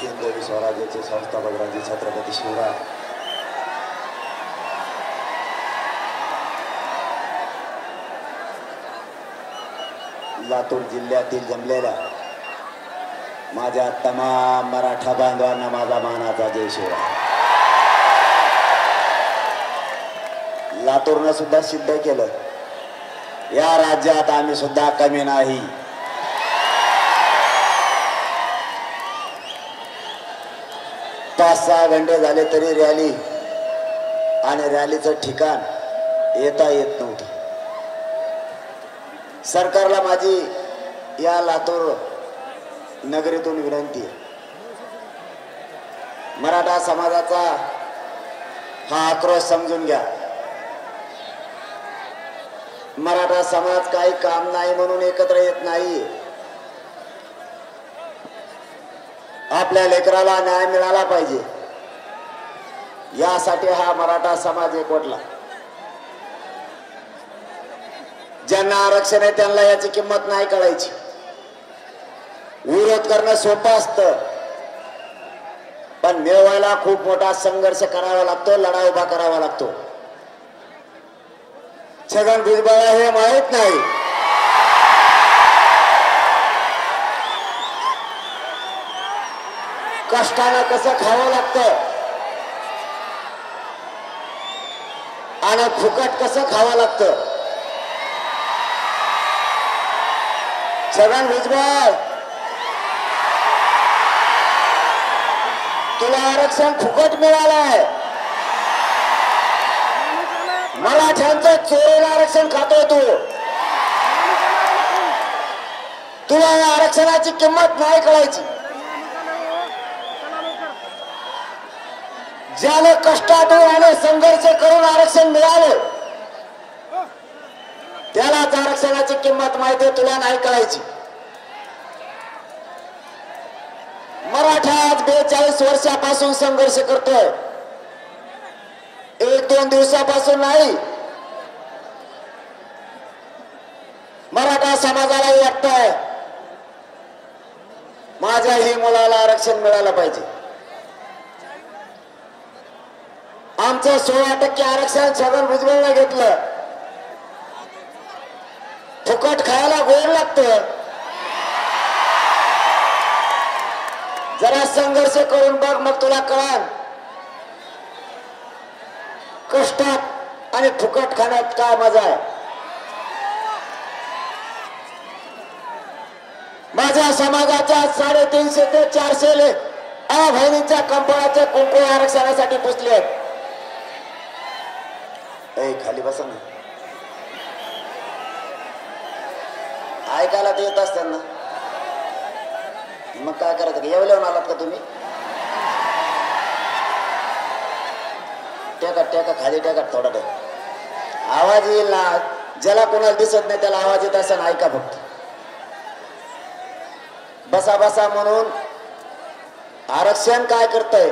हिंदवी स्वराज्याचे संस्थापक राजे छत्रपती शिवराय लातूर जिल्ह्यातील जमलेल्या माझ्या तमाम मराठा बांधवांना माझा मानाचा जय शिवराय। लातूरनं सुद्धा सिद्ध केलं या राज्यात आम्ही सुद्धा कमी नाही। पाच सहा घंटे झाले तरी रॅली आणि रॅलीचं ठिकाण येता येत नव्हतं। सरकारला माझी या लातूर नगरीतून विनंती आहे, मराठा समाजाचा हा आक्रोश समजून घ्या। मराठा समाज काही काम नाही म्हणून एकत्र येत नाही। आपल्या लेकराला न्याय मिळाला पाहिजे यासाठी हा मराठा समाज एकवटला। ज्यांना आरक्षण आहे त्यांना याची किंमत नाही कळायची। विरोध करणं सोपं असतं पण मिळवायला खूप मोठा संघर्ष करावा लागतो, लढा उभा करावा लागतो। छगन भुजबळ हे माहित नाही, कष्टानं कसं खावं लागतं आणि फुकट कसं खावं लागतं। छगन भुजबळ तुला आरक्षण फुकट मिळालंय, मराठ्यांचं चोरीला आरक्षण खातोय तू। तुला या आरक्षणाची किंमत नाही कळायची। ज्याला कष्टातून आणि संघर्ष करून आरक्षण मिळालं त्यालाच आरक्षणाची किंमत माहिती आहे, तुला नाही कळायची। मराठा आज 42 वर्षापासून संघर्ष करतोय, एक दोन दिवसापासून नाही। मराठा समाजाला वाटतंय माझ्याही मुलाला आरक्षण मिळालं पाहिजे। आमचं 16% आरक्षण छगन भुजबळने घेतलं। फुकट खायला गोड लागतं, जरा संघर्ष करून बघ मग तुला कळेल कष्टात आणि फुकट खाण्यात काय मजा आहे। माझ्या समाजाच्या 350 ते 400 बहिणींच्या कंपळाचे कुंकू आरक्षणासाठी पुसले। खाली बसा ना, ऐकायला ते येत असतात ना, मग काय करायचं? येवल्याहून आलात का तुम्ही? टेका खाली टेका, थोडा आवाज येईल ना। ज्याला कोणाला दिसत नाही त्याला आवाज येत असं ऐका फक्त। बसा बसा म्हणून आरक्षण काय करतंय?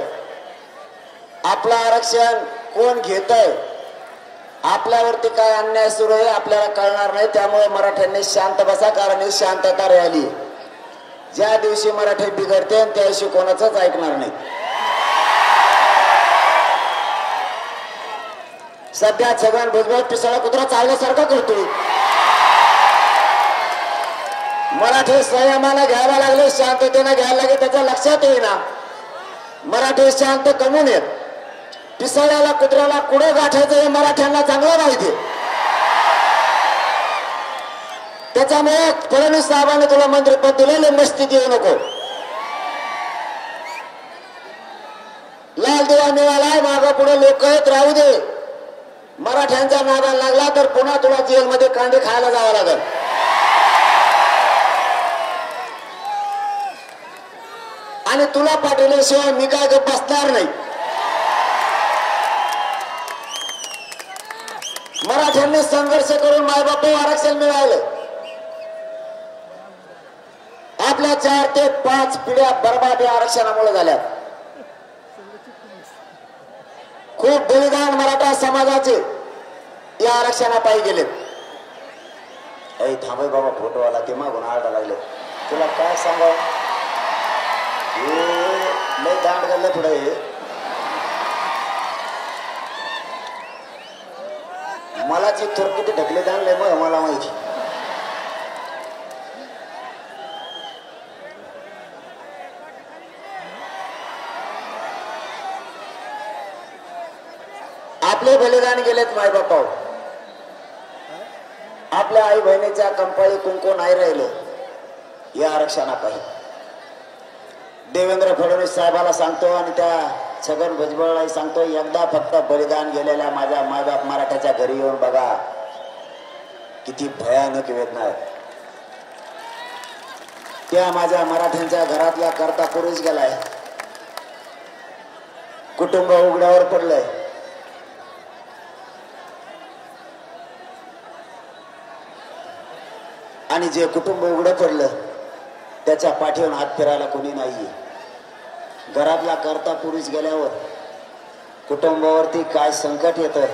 आपलं आरक्षण कोण घेतंय? आपल्यावरती काय अन्याय सुरू आहे आपल्याला कळणार नाही। त्यामुळे मराठ्यांनी शांत बसा, कारण ही शांतता रॅली। ज्या दिवशी मराठी बिघडते त्या दिवशी कोणाचंच ऐकणार नाही। सध्या छगन भुजबळ पिसळा कुत्रा चावल्यासारखा करतोय। मराठी संयमानं घ्यायला लागले, शांततेनं घ्यायला लागले, त्याच्या लक्षात येईना। मराठी शांत कमून येत, पिसळ्याला कुत्र्याला कुठे गाठायचं हे मराठ्यांना चांगलं माहिती। त्याच्यामुळे फडणवीस साहेबांनी तुला मंत्रिपद दिलेले, मस्तीत येऊ नको। लाल दिवा मिळालाय, मागं पुढे लोक आहेत, राहू दे। मराठ्यांचा नादाला लागला तर पुन्हा तुला जेलमध्ये कांदे खायला जावं लागेल। आणि तुला पाठवल्याशिवाय मी काय गप्प बसणार नाही। मराठ्यांनी संघर्ष करून मायबाप आरक्षण मिळालं। आपल्या 4 ते 5 पिढ्या बर्बाद या आरक्षणामुळे झाल्या। खूप बलिदान मराठा समाजाचे या आरक्षणापायी गेले। थांबे बाबा, फोटोवाला ते मागून आरडा लागले, तुला काय सांगावं? दांड गल्ले पुढे मला जी थोर किती ढकले दांडले मग मला माहिती. आपले बलिदान गेलेत मायबापाव. आपल्या आई बहिणीच्या कंपाळी कुंकू नाही राहिलं या आरक्षणापायी. देवेंद्र फडणवीस साहेबाला सांगतो आणि त्या छगन भुजबळला सांगतो, एकदा फक्त बलिदान गेलेल्या माझ्या मायबाप मराठ्याच्या घरी येऊन बघा, किती भयानक वेदना आहे. त्या माझ्या मराठ्यांच्या घरातल्या करता पुरुष गेलाय, कुटुंब उघड्यावर पडलंय. आणि जे कुटुंब उघडं पडलं त्याच्या पाठीवर हात फिरायला कोणी नाहीये. घरातला करता पुरुष गेल्यावर कुटुंबावरती काय संकट येतं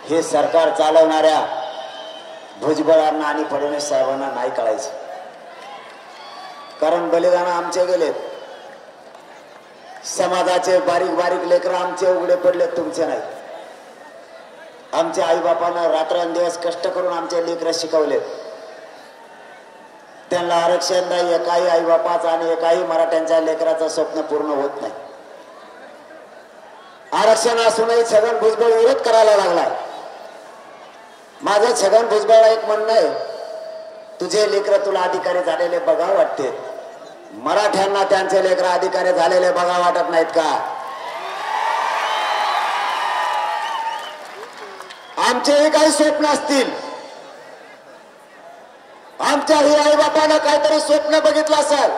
हे सरकार चालवणाऱ्या भुजबळांना आणि फडणवीस साहेबांना नाही कळायचं. कारण बलिदान आमचे गेलेत, समाजाचे बारीक बारीक लेकरं आमचे उघडे पडले, तुमचे नाही. आमच्या आईबापांना रात्रंदिवस कष्ट करून आमचे लेकरं शिकवले. त्यांना आरक्षण नाही, एकाही आईबापाचं आणि एकाही मराठ्यांच्या लेकराचं स्वप्न पूर्ण होत नाही. आरक्षण असूनही छगन भुजबळ विरोध करायला लागलाय. माझं छगन भुजबळला एक म्हणणं आहे, तुझे लेकर तुला अधिकारी झालेले बघा वाटते, मराठ्यांना त्यांचे लेकर अधिकारी झालेले बघा वाटत नाहीत का? आमचेही काही स्वप्न असतील, आमच्याही आई बापानं काहीतरी स्वप्न बघितलं असेल.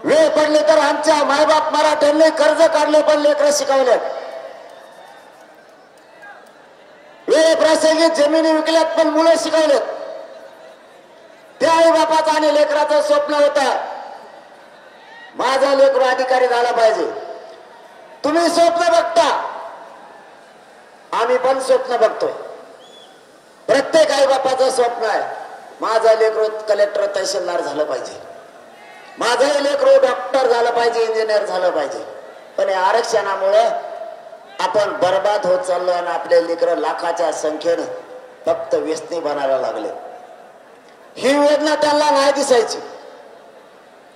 वेळ पडले तर आमच्या मायबाप मराठ्यांनी कर्ज काढले पण लेकर शिकवले. वेळ प्रसंगी जमिनी विकल्यात पण मुलं शिकवलेत. त्या आई बापाचं आणि लेकराचं स्वप्न होतं, माझा लेकरू अधिकारी झाला पाहिजे. तुम्ही स्वप्न बघता, आम्ही पण स्वप्न बघतोय. प्रत्येक आई बापाचं स्वप्न आहे, माझं लेकरू कलेक्टर तहसीलदार झालं पाहिजे, माझं लेकरू डॉक्टर झालं पाहिजे, इंजिनियर झालं पाहिजे. पण या आरक्षणामुळे आपण बर्बाद होत चाललो आणि आपले लेकरं लाखाच्या संख्येने फक्त व्यसनी बनायला लागले. ही वेदना त्यांना नाही दिसायची.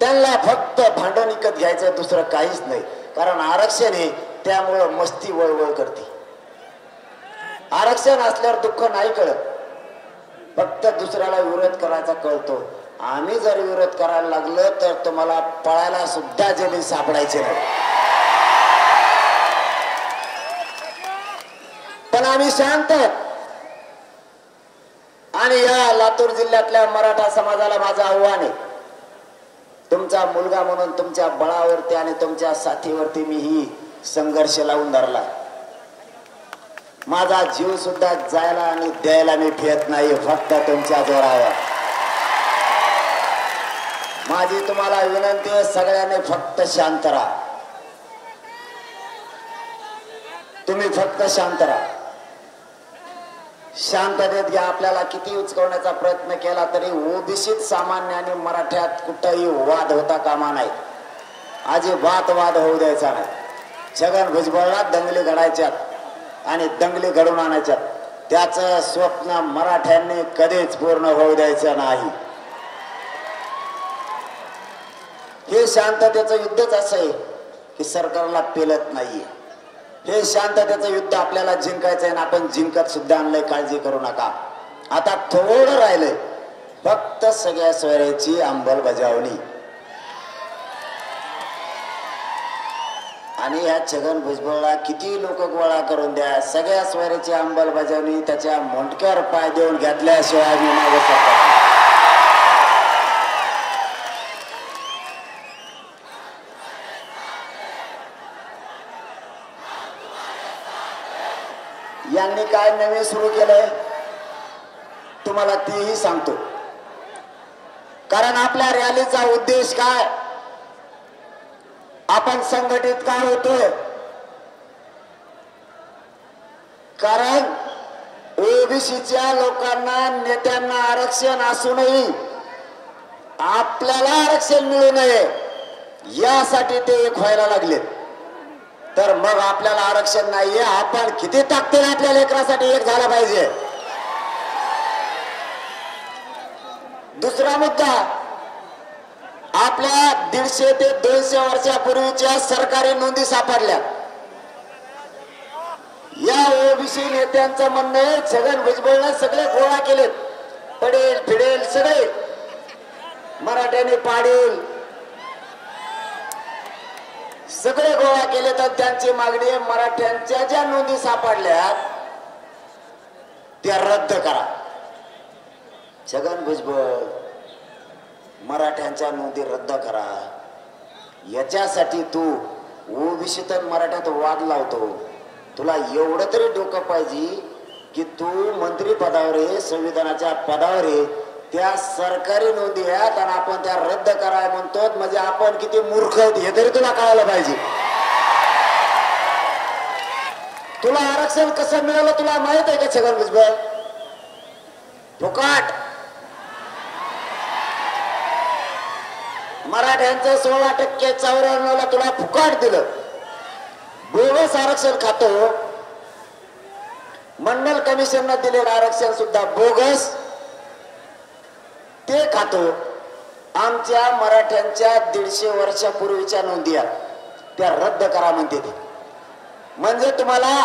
त्यांना फक्त भांडण विकत घ्यायचं, दुसरं काहीच नाही. कारण आरक्षण हे त्यामुळं मस्ती वळवळ करते. आरक्षण असल्यावर दुःख नाही कळत, फक्त दुसऱ्याला विरोध करायचा कळतो. आम्ही जर विरोध करायला लागलो तर तुम्हाला पळायला सुद्धा जमीन सापडायचे नाही. पण आम्ही शांत. आणि या लातूर जिल्ह्यातल्या मराठा समाजाला माझं आव्हान आहे, तुमचा मुलगा म्हणून तुमच्या बळावरती आणि तुमच्या साथीवरती मी ही संघर्ष लावून धरला. माझा जीव सुद्धा जायला आणि द्यायला मी भेट नाही, फक्त तुमच्या जोरावर. माझी तुम्हाला विनंती आहे, सगळ्यांनी फक्त शांत राहा. तुम्ही फक्त शांत राहा. शांततेत घ्या. आपल्याला किती उचकवण्याचा प्रयत्न केला तरी ओबीसीत सामान्य आणि मराठ्यात कुठेही वाद होता कामा नाही. अजिबात वाद होऊ द्यायचा नाही. छगन भुजबळला दंगली घडायच्यात आणि दंगली घडून आणायच्यात, त्याचं स्वप्न मराठ्यांनी कधीच पूर्ण होऊ द्यायचं नाही. हे शांततेचं युद्धच असं आहे की सरकारला पेलत नाहीये. हे शांततेचं युद्ध आपल्याला जिंकायचंय आणि आपण जिंकत सुद्धा आणलंय, काळजी करू नका. आता थोडं राहिलंय, फक्त सगळ्या सोयऱ्याची अंमलबजावणी. आणि या छगन भुजबळला किती लोक गोळा करून द्या, सगळ्या सोयऱ्याची अंमलबजावणी त्याच्या मोंडक्यावर पाय देऊन घेतल्याशिवाय मी मागे सरकार. यांनी काय नवे सुरू केलंय तुम्हाला तेही सांगतो. कारण आपल्या रॅलीचा उद्देश काय, आपण संघटित का होतोय, कारण ओबीसीच्या लोकांना नेत्यांना आरक्षण असूनही आपल्याला आरक्षण मिळू नये यासाठी ते एक व्हायला लागले। तर मग आपल्याला आरक्षण नाहीये, आपण किती ताकदीने आपल्या लेकरासाठी एक झाला पाहिजे। दुसरा मुद्दा, आपल्या 150 ते 200 वर्षापूर्वीच्या सरकारी नोंदी सापडल्या। या ओबीसी नेत्यांचं म्हणणं आहे छगन भुजबळने सगळे गोळा केलेत, पडेल फिडेल सगळे मराठ्यांनी पाडेल सगळे गोळा केले। तर त्यांची मागणी आहे मराठ्यांच्या ज्या नोंदी सापडल्या त्या रद्द करा। छगन भुजबळ, मराठ्यांच्या नोंदी रद्द करा याच्यासाठी तू ओबीसीत मराठ्यात वाद लावतो। तुला एवढं तरी डोकं पाहिजे की तू मंत्री पदावर आहे, संविधानाच्या पदावर आहे, त्या सरकारी नोंदी आहेत आणि आपण त्या रद्द कराय म्हणतो, म्हणजे आपण किती मूर्ख आहेत हे तरी तुला कळायला पाहिजे। तुला आरक्षण कसं मिळालं तुला माहित आहे का छगन भुजबळ? फुकाट। मराठ्यांचं 16% 94ला तुला फुकाट दिलं। बोगस आरक्षण खातो, मंडल कमिशननं दिलेलं आरक्षण सुद्धा बोगस ते खातो। आमच्या मराठ्यांच्या 150 वर्षापूर्वीच्या नोंदी त्या रद्द करा म्हणते ते। म्हणजे तुम्हाला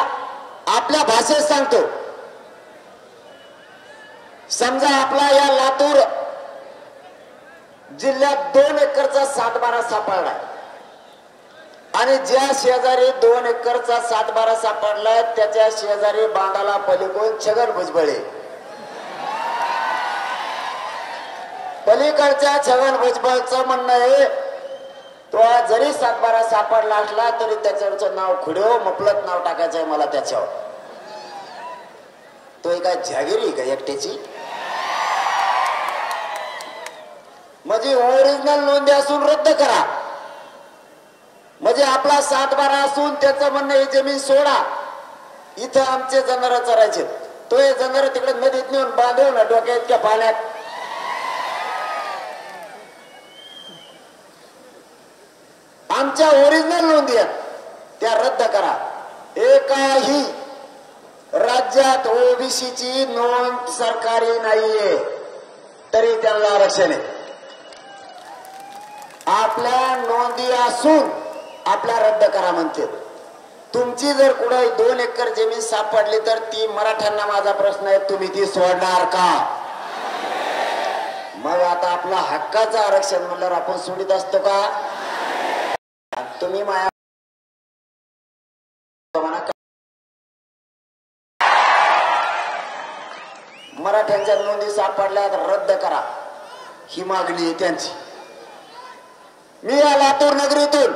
आपल्या भाषेत सांगतो, समजा आपला या लातूर जिल्ह्यात 2 एकरचा सातबारा सापडला आणि ज्या शेजारी 2 एकरचा सातबारा सापडलाय त्याच्या शेजारी बांधाला पलीकडून छगन भुजबळ, पलीकडच्या छगन भुजबळचं म्हणणं आहे तो जरी सातबारा सापडला असला तरी त्याच्यावरचं नाव खुडो मफलत नाव टाकायचं आहे मला त्याच्यावर। तो काय जागिरी का एकट्याची? म्हणजे ओरिजिनल नोंदी असून रद्द करा। म्हणजे आपला सातबारा असून त्याचं म्हणणं ही जमीन सोडा, इथं आमचे जनावर चरायचे, तो हे जनावर तिकडे नदीत नेऊन बांधून डोक्या इतक्या पाण्यात। आमच्या ओरिजिनल नोंदी त्या रद्द करा। एकाही राज्यात ओबीसीची नोंद सरकारी नाहीये तरी त्यांना आरक्षण आहे। आपल्या नोंदी असून आपल्या रद्द करा म्हणते। तुमची जर कुठे 2 एकर जमीन सापडली तर ती मराठ्यांना माझा प्रश्न आहे, तुम्ही ती सोडणार का? मग आता आपला हक्काचं आरक्षण म्हणल्यावर आपण सोडित असतो का? तुम्ही माया मराठ्यांच्या नोंदी सापडल्या तर रद्द करा ही मागणी आहे त्यांची। मी या लातूर नगरीतून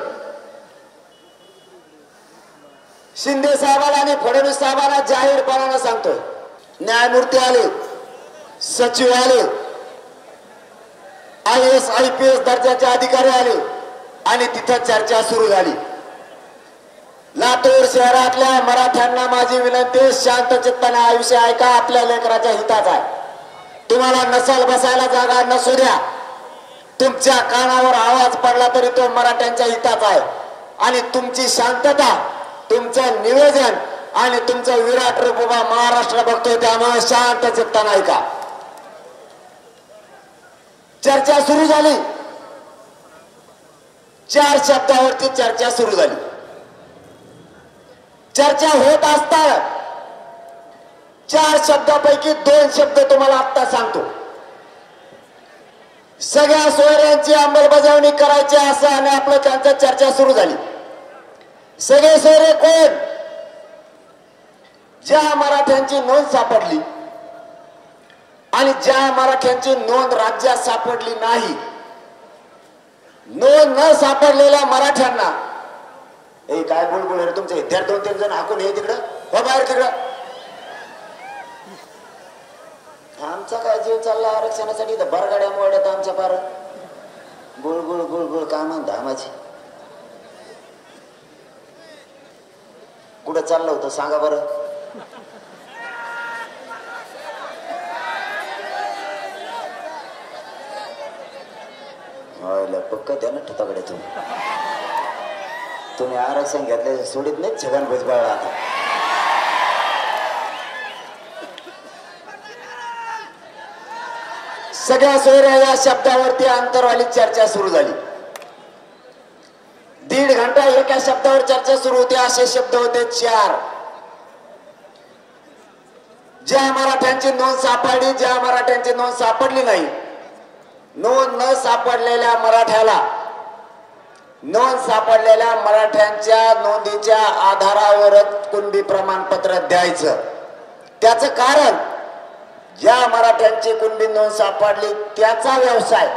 शिंदे साहेबांना आणि फडणवीस साहेबांना जाहीरपणाने सांगतोय, न्यायमूर्ती आले, सचिव आले, IAS IPS दर्जाचे अधिकारी आले आणि तिथं चर्चा सुरू झाली। लातूर शहरातल्या मराठ्यांना माझी विनंती, शांत चित्ताने आयुष्य ऐका, आपल्या लेकराच्या हिताचा आहे। तुम्हाला नसल बसायला जागा नसू द्या, तुमच्या कानावर आवाज पडला तरी तो मराठ्यांच्या हिताचा आहे आणि तुमची शांतता, तुमचं निवेदन आणि तुमचं विराट रूप उभा महाराष्ट्र बघतोय, त्यामुळे शांत चित्ताने ऐका। चर्चा सुरू झाली, 4 शब्दावरती चर्चा सुरू झाली। चर्चा होत असताना 4 शब्दापैकी 2 शब्द तुम्हाला आता सांगतो। सगळ्या सोयऱ्यांची अंमलबजावणी करायची असं आणि आपलं त्यांची चर्चा सुरू झाली। सगळे सोयरे कोण? ज्या मराठ्यांची नोंद सापडली आणि ज्या मराठ्यांची नोंद राज्यात सापडली नाही, नोंद न सापडलेल्या मराठ्यांना काय बुलबुल रे तुमचे त्या 2-3 जण हाकून हे तिकडं हो बाहेर तिकडं। आमचा काय जीव चालला आरक्षणासाठी, तर बरगाड्या मोडत आमच्या पार बुळबुळ बुळबुळ काय म्हणता माझी। कुठं चाललं होतं सांगा बरं? पक्क द्या ना ठिकाकडे तुम्ही आरक्षण घेतले सोडित नाही छगन भुजबळ आता सगळ्या सोयऱ्या या शब्दावरती अंतरवाली चर्चा सुरू झाली. 1.5 घंटा एका शब्दावर चर्चा सुरू होती. असे शब्द होते 4. ज्या मराठ्यांची नोंद सापडली, ज्या मराठ्यांची नोंद सापडली नाही, नोंद न सापडलेल्या मराठ्याला नोंद सापडलेल्या मराठ्यांच्या नोंदीच्या आधारावरच कुणबी प्रमाणपत्र द्यायचं. त्याचं कारण ज्या मराठ्यांची कुणबी नोंद सापडली त्याचा व्यवसाय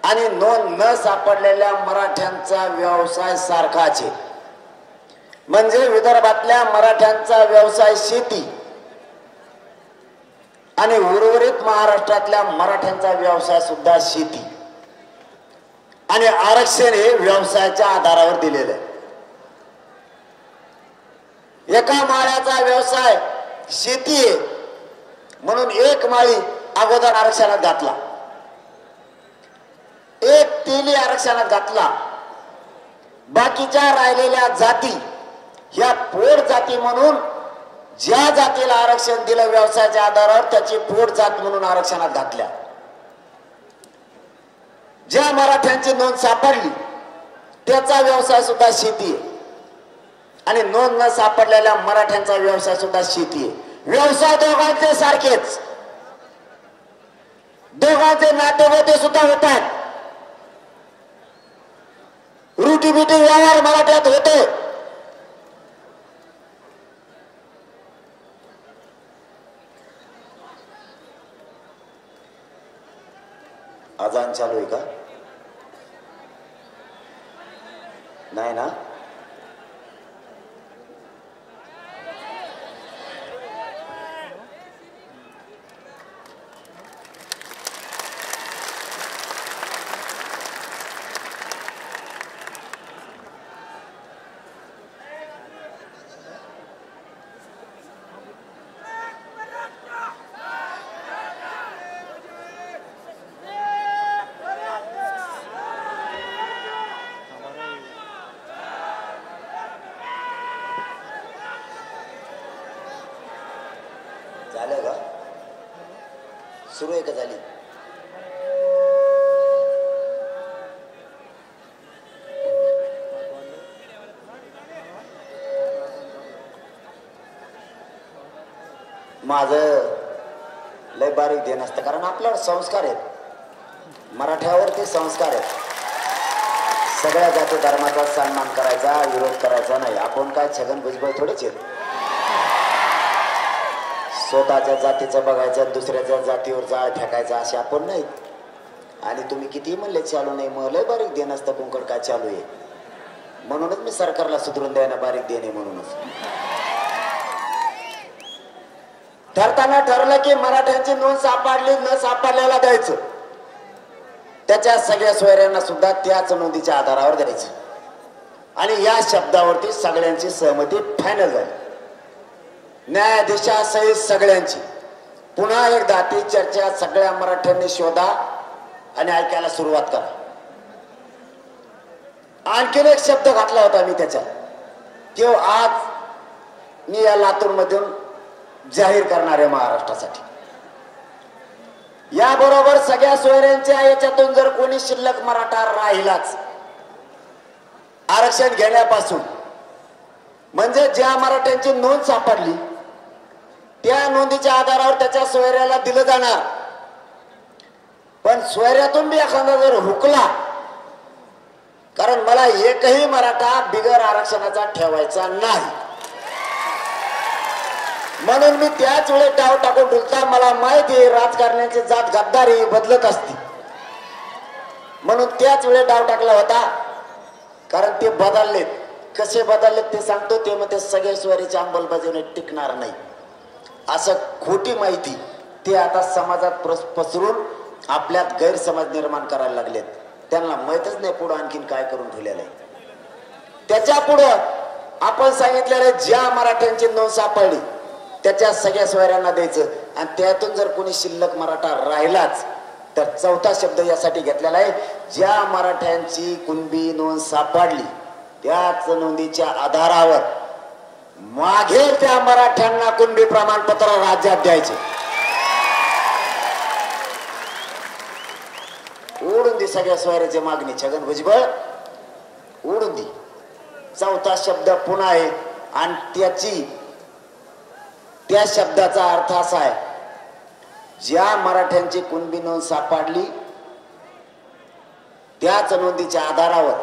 आणि नोंद न सापडलेल्या मराठ्यांचा व्यवसाय सारखाच आहे. म्हणजे विदर्भातल्या मराठ्यांचा व्यवसाय शेती आणि उर्वरित महाराष्ट्रातल्या मराठ्यांचा व्यवसाय सुद्धा शेती आणि आरक्षण हे व्यवसायाच्या आधारावर दिलेलं आहे. एका माळ्याचा व्यवसाय शेती आहे म्हणून 1 माळी अगोदर आरक्षणात घातला, 1 तेली आरक्षणात घातला. बाकीच्या राहिलेल्या जाती ह्या पोट जाती म्हणून ज्या जातीला आरक्षण दिलं व्यवसायाच्या आधारावर त्याची पोट जात म्हणून आरक्षणात घातल्या. ज्या मराठ्यांची नोंद सापडली त्याचा व्यवसाय सुद्धा शेती आहे आणि नोंद न सापडलेल्या मराठ्यांचा व्यवसाय सुद्धा शेती आहे. व्यवसाय दोघांचे सारखेच, दोघांचे नातेवाईक सुद्धा होतात. रुटीबिटी व्यवहार मराठ्यात होते. अजान चालू आहे का? नाही ना? झालं का? सुरू आहे का? झाली? माझं लय बारीक देणं असतं कारण आपल्यावर संस्कार आहेत, मराठ्यावरती संस्कार आहेत. सगळ्या जाती धर्माचा सन्मान करायचा, विरोध करायचा नाही. आपण काय छगन भुजबळ थोडेच आहेत. स्वतःच्या जातीचं बघायचं, दुसऱ्याच्या जातीवर जाळ फेकायचा असे आपण नाही. आणि तुम्ही कितीही म्हणले चालू नाही, मग लय बारीक देणं असतं कुंकड काय चालू आहे. म्हणूनच मी सरकारला सुधरून द्यायला बारीक देणे. म्हणूनच ठरताना ठरलं की मराठ्यांची नोंद सापडली न सापडल्याला द्यायचं, त्याच्या सगळ्या सोयऱ्यांना सुद्धा त्याच नोंदीच्या आधारावर द्यायचं. आणि या शब्दावरती सगळ्यांची सहमती फायनल झाली, न्यायाधीशासहित सगळ्यांची. पुन्हा एकदा ती चर्चा सगळ्या मराठ्यांनी शोधा आणि ऐकायला सुरुवात करा. आणखीन एक शब्द घातला होता मी त्याच्यात, तो आज मी या लातूर मधून जाहीर करणार आहे महाराष्ट्रासाठी. याबरोबर सगळ्या सोयऱ्यांच्या याच्यातून जर कोणी शिल्लक मराठा राहिलाच आरक्षण घेण्यापासून, म्हणजे ज्या मराठ्यांची नोंद सापडली त्या नोंदीच्या आधारावर त्याच्या सोयऱ्याला दिलं जाणार. पण सोयऱ्यातून बी एखादा जर हुकला, कारण मला एकही मराठा बिगर आरक्षणाचा ठेवायचा नाही, म्हणून मी त्याच वेळेस डाव टाकून ठेवता. मला माहिती आहे राजकारण्याची जात गद्दारी बदलत असते, म्हणून त्याच वेळेस डाव टाकला होता. कारण ते बदललेत, कसे बदललेत ते सांगतो. ते मग ते सगळे सोयरीच्या अंमलबजावणी टिकणार नाही असं खोटी माहिती ते आता समाजात पसरून आपल्यात गैरसमज निर्माण करायला लागलेत. त्यांना माहितच नाही पुढं आणखीन काय करून ठेवलेलं आहे. त्याच्या पुढं आपण सांगितलेलं ज्या मराठ्यांची नोंद सापडली त्याच्या सगळ्या सोयऱ्यांना द्यायचं. आणि त्यातून जर कोणी शिल्लक मराठा राहिलाच तर चौथा शब्द यासाठी घेतलेला आहे, ज्या मराठ्यांची कुणबी नोंद सापडली त्याच नोंदीच्या आधारावर मागेल त्या मराठ्यांना कुणबी प्रमाणपत्र राज्यात द्यायचे. ओढून दे सगळ्या सोयऱ्याची मागणी, छगन भुजबळ ओढून दे. चौथा शब्द पुन्हा आहे आणि त्या शब्दाचा अर्थ असा आहे, ज्या मराठ्यांची कुणबी नोंद सापडली त्याच नोंदीच्या आधारावर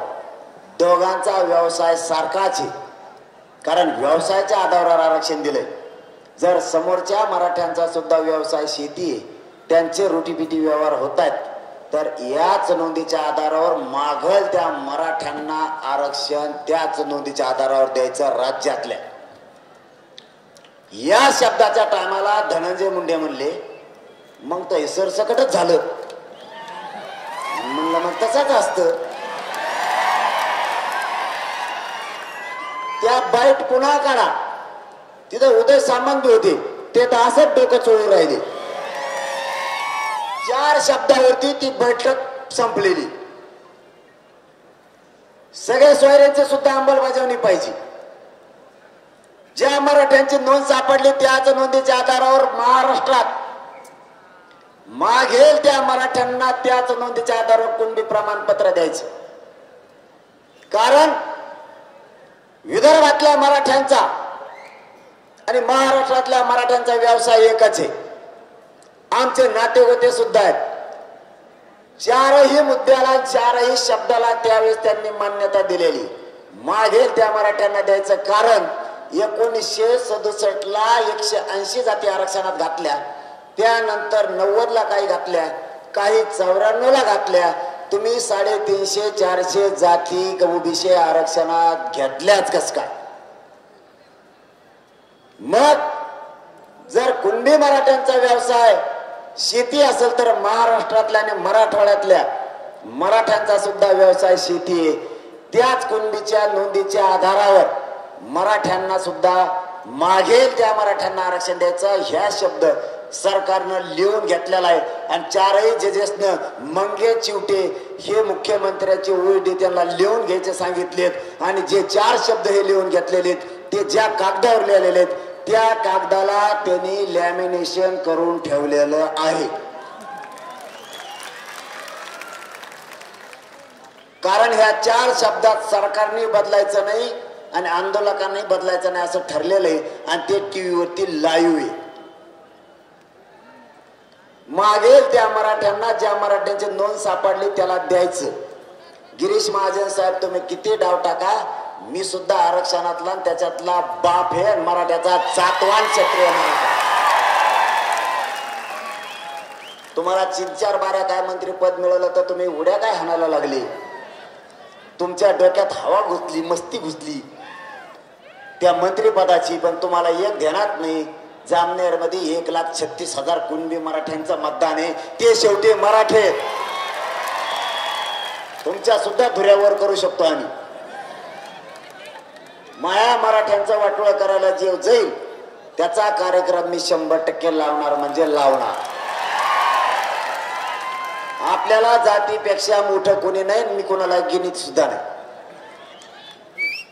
दोघांचा व्यवसाय सारखाच आहे, कारण व्यवसायाच्या आधारावर आरक्षण दिलंय. जर समोरच्या मराठ्यांचा सुद्धा व्यवसाय शेती आहे, त्यांचे रोटीपिटी व्यवहार होत आहेत, तर याच नोंदीच्या आधारावर मागल त्या मराठ्यांना आरक्षण त्याच नोंदीच्या आधारावर द्यायचं राज्यातल्या. या शब्दाच्या टायमाला धनंजय मुंडे म्हणले, मग तर हे सरसकटच झालं. म्हणलं मग तसंच असतं. त्या बाईट पुन्हा काढा, तिथं उदय सामंत होते, ते तर असंच डोकं चोळून राहिले. 4 शब्दावरती ती बैठक संपलेली. सगळ्या सोयऱ्यांची सुद्धा अंमलबजावणी पाहिजे. ज्या मराठ्यांची नोंद सापडली त्याच नोंदीच्या आधारावर महाराष्ट्रात मागेल त्या मराठ्यांना त्याच नोंदीच्या आधारावर कुणबी प्रमाणपत्र द्यायचं. कारण विदर्भातल्या मराठ्यांचा आणि महाराष्ट्रातल्या मराठ्यांचा व्यवसाय एकच आहे. आमचे नातेगोते सुद्धा आहेत. 4ही मुद्द्याला 4ही शब्दाला त्यावेळेस त्यांनी मान्यता दिलेली. मागेल त्या मराठ्यांना द्यायचं कारण 1967 ला 180 जाती आरक्षणात घातल्या, त्यानंतर 90 ला काही घातल्या, काही 94 ला घातल्या. तुम्ही 350 400 जाती ओबीसी आरक्षणात घेतल्याच कस काय? मग जर कुणबी मराठ्यांचा व्यवसाय शेती असेल तर महाराष्ट्रातल्या आणि मराठवाड्यातल्या मराठ्यांचा सुद्धा व्यवसाय शेती आहे. त्याच कुणबीच्या नोंदीच्या आधारावर मराठ्यांना सुद्धा मागेल त्या मराठ्यांना आरक्षण द्यायचं. ह्या शब्द सरकारनं लिहून घेतलेला आहे आणि 4ही जजेसनं मंगे चिवटे हे मुख्यमंत्र्याचे ओळी त्यांना लिहून घ्यायचे सांगितलेत आणि जे 4 शब्द हे लिहून घेतलेले ते ज्या कागदावर लिहिलेले आहेत त्या कागदाला त्यांनी लॅमिनेशन करून ठेवलेलं आहे. कारण ह्या 4 शब्दात सरकारने बदलायचं नाही आणि आंदोलकांनी बदलायचं नाही असं ठरलेलं आहे आणि ते टीव्हीवरती लाईव्ह आहे. मागेल त्या मराठ्यांना ज्या मराठ्यांची नोंद सापडली त्याला द्यायचं. गिरीश महाजन साहेब तुम्ही किती डाव टाका, मी सुद्धा आरक्षणातला त्याच्यातला बाप आहे. मराठ्याचा जातवान क्षत्रिय मराठा. तुम्हाला 3-4 बाऱ्या काय मंत्रीपद मिळवलं तर तुम्ही उड्या काय हाणायला लागली? तुमच्या डोक्यात हवा घुसली, मस्ती घुसली त्या मंत्रीपदाची, पण तुम्हाला एक ध्यानात नाही. जामनेर मध्ये 1,36,000 कुणबी मराठ्यांचं मतदान आहे. ते शेवटी मराठे. तुमच्या सुद्धा धुऱ्यावर करू शकतो आम्ही. माया मराठ्यांचं वाटोळ करायला जे जाईल त्याचा कार्यक्रम मी 100% लावणार म्हणजे लावणार. आपल्याला जातीपेक्षा मोठं कोणी नाही, मी कोणाला गिनीत सुद्धा नाही.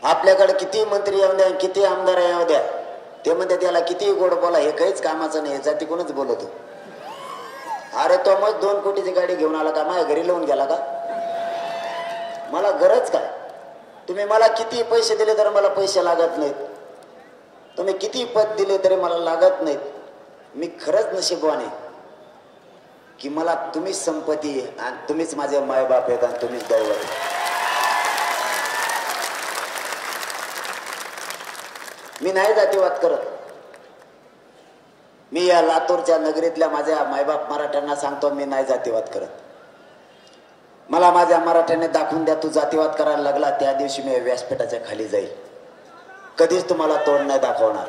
आपल्याकडे किती मंत्री येऊ द्या, किती आमदार येऊ द्या, ते म्हणते त्याला किती गोड बोला, हे काहीच कामाचं नाही, जाती कोणच बोलतो. अरे तो मग 2 कोटीची गाडी घेऊन आला का, माझ्या घरी लावून गेला का? मला गरज काय? तुम्ही मला किती पैसे दिले तर मला पैसे लागत नाहीत. तुम्ही किती पद दिले तरी मला लागत नाहीत. मी खरंच नशीबवान आहे की मला तुम्हीच संपत्ती आहे आणि तुम्हीच माझे मायबाप आहेत आणि तुम्हीच दैवत आहे. मी नाही जातीवाद करत. मी या लातूरच्या नगरीतल्या माझ्या मायबाप मराठ्यांना सांगतो, मी नाही जातीवाद करत. मला माझ्या मराठ्याने दाखवून द्या, तू जातीवाद करायला लागला त्या दिवशी मी व्यासपीठाच्या खाली जाईल. कधीच तुम्हाला तोंड नाही दाखवणार.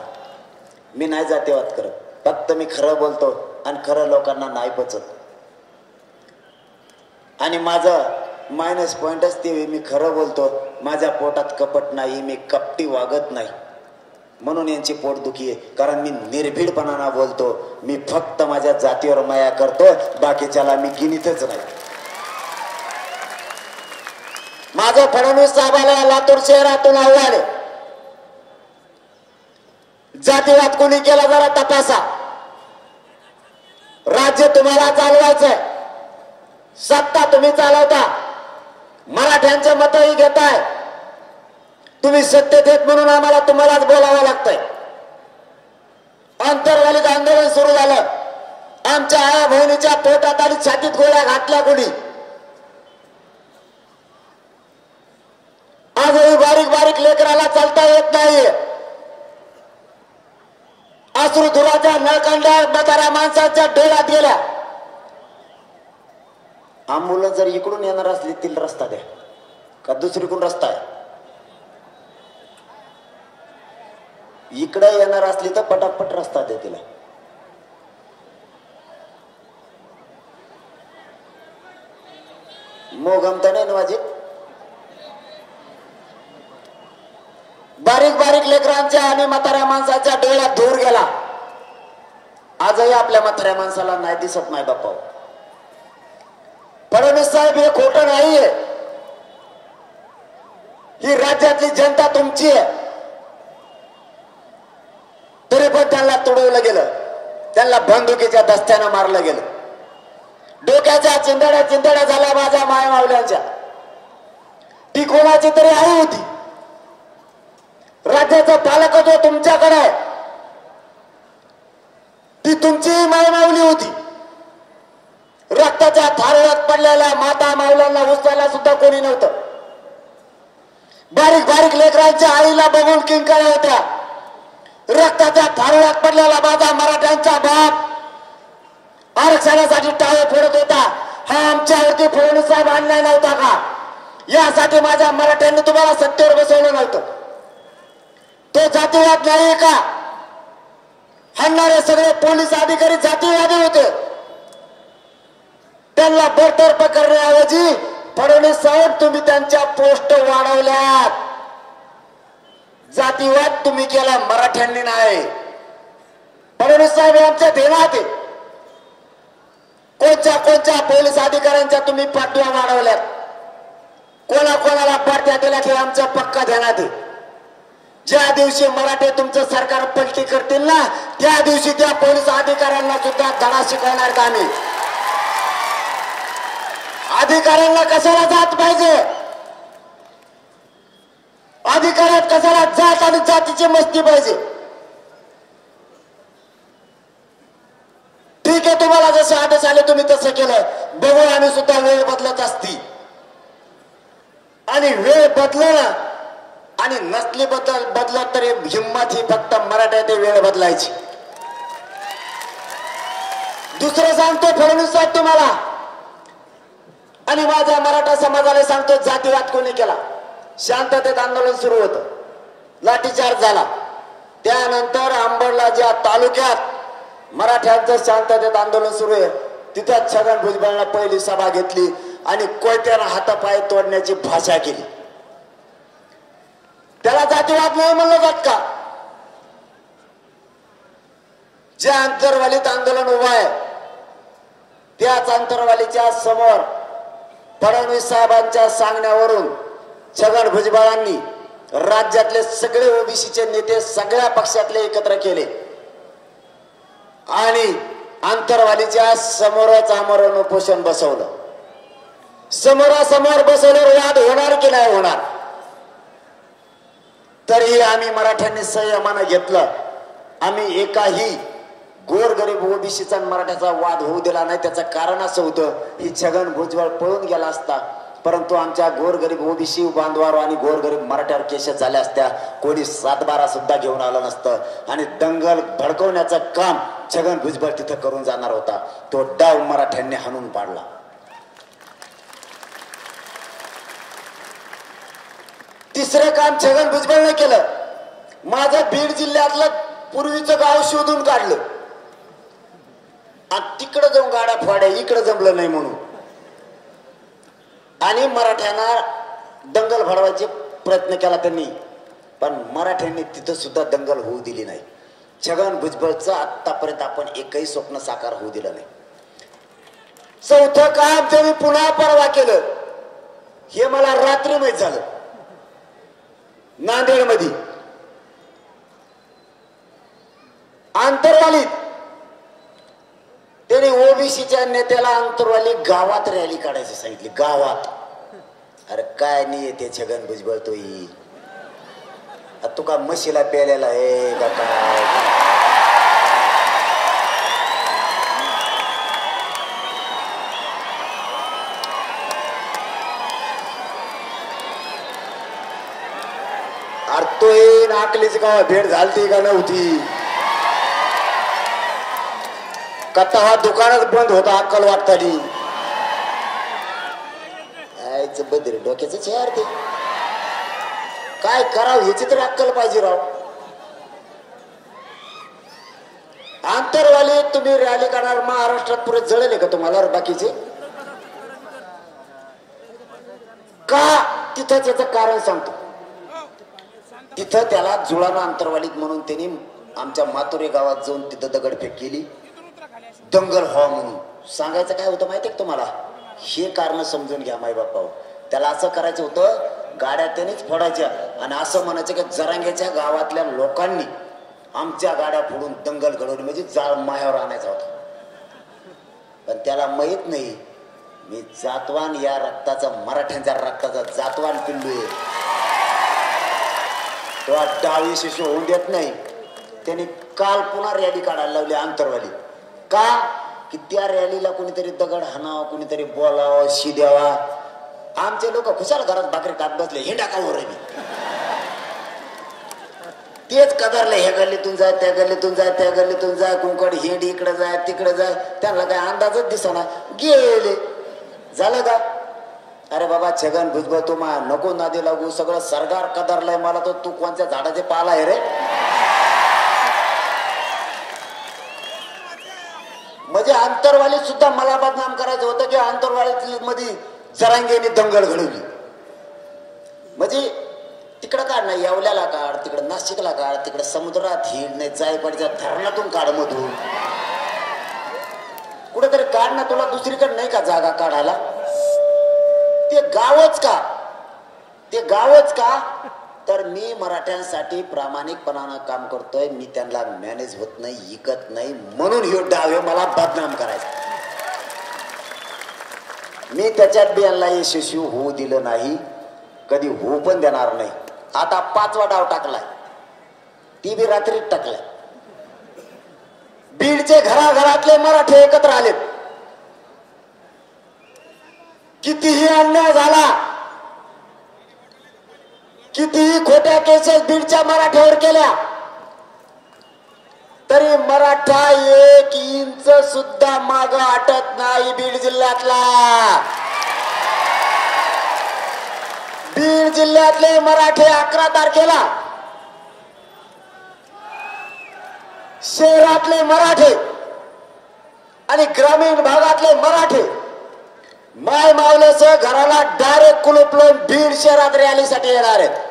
मी नाही जातीवाद करत. फक्त मी खरं बोलतो आणि खरं लोकांना नाही पचत. आणि माझं मायनस पॉइंटच ते, मी खरं बोलतो. माझ्या पोटात कपट नाही, मी कपटी वागत नाही. म्हणून यांची पोटदुखी आहे. कारण मी निर्भीडपणानं बोलतो. मी फक्त माझ्या जातीवर माया करतो, बाकीच्याला मी गिनीतच नाही. माझं फडणवीस साहेबाला लातूर शहरातून आव्हान आहे, जातीवाद कोणी केला जरा तपासा. राज्य तुम्हाला चालवायचंय, सत्ता तुम्ही चालवता, मराठ्यांचे मतही घेताय. तुम्ही सत्तेत येत म्हणून आम्हाला तुम्हालाच बोलावं लागतंय. अंतर्वालीत आंदोलन सुरू झालं, आमच्या आया बहिणीच्या पोटात आणि छातीत गोळ्या घातल्या कोणी. आजही बारीक बारीक लेकराला चालता येत नाहीये. अश्रुधुराच्या नळकांड्या म्हाताऱ्या माणसाच्या डोळ्यात गेल्या. अँब्युलन्स जर इकडून येणार असली तिला रस्ता द्या, का दुसरीकडून रस्ता आहे. इकडे येणार असली तर पटापट रस्ता द्या तिला. मोगमता नाही माझी. बारीक बारीक लेकरांच्या आणि म्हाताऱ्या माणसाच्या डोळ्यात धूर गेला. आजही आपल्या म्हाताऱ्या माणसाला नाही दिसत नाही बापा. फडणवीस साहेब हे खोटं नाहीये. ही राज्यातली जनता तुमची आहे. तरी पण त्यांना तुडवलं गेलं, त्यांना बंदुकीच्या दस्त्यानं मारलं गेलं. डोक्याच्या चिंधड्या चिंधड्या झाल्या माझ्या माय मावल्यांच्या. ती कोणाची तरी आई होती. राज्याचं पालकत्व तुमच्याकडे आहे, ती तुमची माय माऊली होती. रक्ताच्या थारोळ्यात पडलेल्या माता माऊल्यांना उचलायला सुद्धा कोणी नव्हतं. बारीक बारीक लेकरांच्या आईला बघून किंकाळ्या होत्या. रक्ताच्या थारोळ्यात पडलेला माझा मराठ्यांचा बाप आरक्षणासाठी टाळे फोडत होता. हा आमच्यावरती फडणवीस साहेब अन्याय नव्हता का? यासाठी माझ्या मराठ्यांनी तुम्हाला सत्तेवर बसवलं नव्हतं. तो जातीवाद नाही का? हाणणारे सगळे पोलीस अधिकारी जातीवादी होते. त्यांना बडतर्फ करण्याऐवजी फडणवीस साहेब तुम्ही त्यांच्या पोस्ट वाढवल्यात. जातीवाद तुम्ही केला, मराठ्यांनी नाही. फडणवीस साहेब आमच्या ध्येयात आहे. कोणत्या पोलीस अधिकाऱ्यांच्या तुम्ही पाठव्या वाढवल्यात, कोणाला पाठ्या दिल्या की आमच्या पक्का ध्यानात आहे. ज्या दिवशी मराठे तुमचं सरकार पलटी करतील ना, त्या दिवशी त्या पोलीस अधिकाऱ्यांना सुद्धा धडा शिकवणार का आम्ही. अधिकाऱ्यांना कशाला जात पाहिजे, अधिकाऱ्यात कशाला जात आणि जातीची मस्ती पाहिजे. ठीक आहे, तुम्हाला जसे आदेश आले तुम्ही तसं केलं. बघू आणि सुद्धा वेळ बदलत असती. आणि वेळ बदलणं आणि नसली बदलत तरी हिंमत ही फक्त मराठ्यात वेळ बदलायची. दुसरं सांगतो फडणवीस साहेब तुम्हाला आणि माझ्या मराठा समाजाला सांगतो, जातीवाद कोणी केला? शांततेत आंदोलन सुरू होतं, लाठीचार्ज झाला. त्यानंतर अंबडला ज्या तालुक्यात मराठ्यांचं शांततेत आंदोलन सुरू आहे, तिथं छगन भुजबळांना पहिली सभा घेतली आणि कोयत्यानं हातापाय तोडण्याची भाषा केली. त्याला जातीवाद नाही म्हणलं जात का? जे अंतरवालीत आंदोलन उभं आहे त्याच अंतरवालीच्या समोर फडणवीस साहेबांच्या सांगण्यावरून छगन भुजबळांनी राज्यातले सगळे ओबीसीचे नेते सगळ्या पक्षातले एकत्र केले आणि अंतरवालीच्या समोरच आमरण उपोषण बसवलं. समोरासमोर बसवल्यावर वाद होणार की नाही होणार? तरीही आम्ही मराठ्यांनी संयमानं घेतलं. आम्ही एकाही गोरगरीब ओबीसीचा मराठ्याचा वाद होऊ दिला नाही. त्याचं कारण असं होतं, ही छगन भुजबळ पळून गेला असता, परंतु आमच्या गोरगरीब ओबीसी बांधवावर आणि गोरगरीब मराठ्यावर केस झाल्या असत्या, कोणी 7-12 सुद्धा घेऊन आलं नसतं आणि दंगल भडकवण्याचं काम छगन भुजबळ तिथं करून जाणार होता. तो डाव मराठ्यांनी हाणून पाडला. तिसरं काम छगन भुजबळने केलं. माझं बीड जिल्ह्यातलं पूर्वीचं गाव शोधून काढलं आणि तिकडे जाऊन गाड्या फोड्या, इकडे जमलं नाही म्हणून, आणि मराठ्यांना दंगल भडवायचे प्रयत्न केला त्यांनी. पण मराठ्यांनी तिथं सुद्धा दंगल होऊ दिली नाही. छगन भुजबळचं आतापर्यंत आपण एकही स्वप्न साकार होऊ दिलं नाही. चौथं काम जे मी पुन्हा परवा केलं हे मला रात्री माहीत झालं. नांदेड मध्ये आंतरवालीत त्याने ओबीसीच्या नेत्याला आंतरवाली गावात रॅली काढायची सांगितली. गावात. अरे काय नाही येते छगन भुजबळ तो ही तू का म्हशीला प्यालेला आहे का काय? अरे तो येईन आकलीच का भेट झालती का नव्हती का हा दुकानच बंद होता अक्कल वाटताली. बदरे डोक्याच यार ते काय करावं ह्याची तरी अक्कल पाहिजे राव. आंतरवाली तुम्ही रॅली करणार महाराष्ट्रात पुरे जळले का तुम्हाला बाकीचे का? तिथं त्याचं कारण सांगतो. तिथं त्याला जुळाना आंतरवालीत म्हणून त्यांनी आमच्या मातुरे गावात जाऊन तिथं दगडफेक केली. दंगल व्हावं म्हणून सांगायचं काय होतं माहितीये का तुम्हाला? हे कारण समजून घ्या माय बापा. त्याला असं करायचं होतं गाड्या त्यानेच फोडायच्या आणि असं म्हणायचं की जरांग्याच्या गावातल्या लोकांनी आमच्या गाड्या फोडून दंगल घडवली म्हणजे जाळ मायावर आणायचा होता. पण त्याला माहित नाही मी जातवान या रक्ताचा मराठ्यांच्या रक्ताचा जातवान पिल्लू आहे. तो डावी शिशू होऊन देत नाही. त्यांनी काल पुन्हा रॅली काढायला लावली आंतरवाली. का की त्या रॅलीला कोणीतरी दगड हाणावा कोणीतरी बोलावं शिद्यावा. आमचे लोक खुशाल घरात भाकरी खात बसले हिंडा का वर तेच कदरले. ह्या गल्लीतून जाय त्या गल्लीतून जाय त्या गल्लीतून जाय कुंकड हिंड इकडे जाय तिकडे जाय. त्यांना काय अंदाजच दिसना गेले. झालं का? अरे बाबा छगन भुजबळ तू मा नको नादी लागू. सगळं सरकार कदरलंय मला तर तू कोणत्या झाडाचे पाला आहे रे? म्हणजे आंतरवालीत सुद्धा मला बदनाम करायचं होतं की आंतरवालीत मध्ये जरांगेने दंगल घडवली. म्हणजे तिकडं काढ ना येवल्याला काढ तिकडं नाशिकला काढ तिकडं समुद्रात हिंड नाही जायपाडीच्या धरणातून काढ मधून कुठेतरी काढ ना. तुला दुसरीकडे नाही का जागा काढायला? ते गावच का? ते गावच का? तर मी मराठ्यांसाठी प्रामाणिकपणानं काम करतोय. मी त्यांना मॅनेज होत नाही इकत नाही म्हणून हे डावे मला बदनाम करायचा. मी त्याच्यात बी यांना यशस्वी होऊ दिलं नाही कधी होऊ पण देणार नाही. आता 5वा डाव टाकलाय ती बी रात्रीत टाकलाय. बीडचे घराघरातले मराठे एकत्र आलेत. कितीही अन्याय झाला कितीही खोट्या केसेस बीडच्या मराठ्यावर केल्या तरी मराठा 1 इंच सुद्धा माग हटत नाही. बीड जिल्ह्यातला बीड जिल्ह्यातले मराठे 11 तारखेला शहरातले मराठे आणि ग्रामीण भागातले मराठे माय मावल्यासह घराला डायरेक्ट कुलूप लावून बीड शहरात रॅलीसाठी येणार आहेत.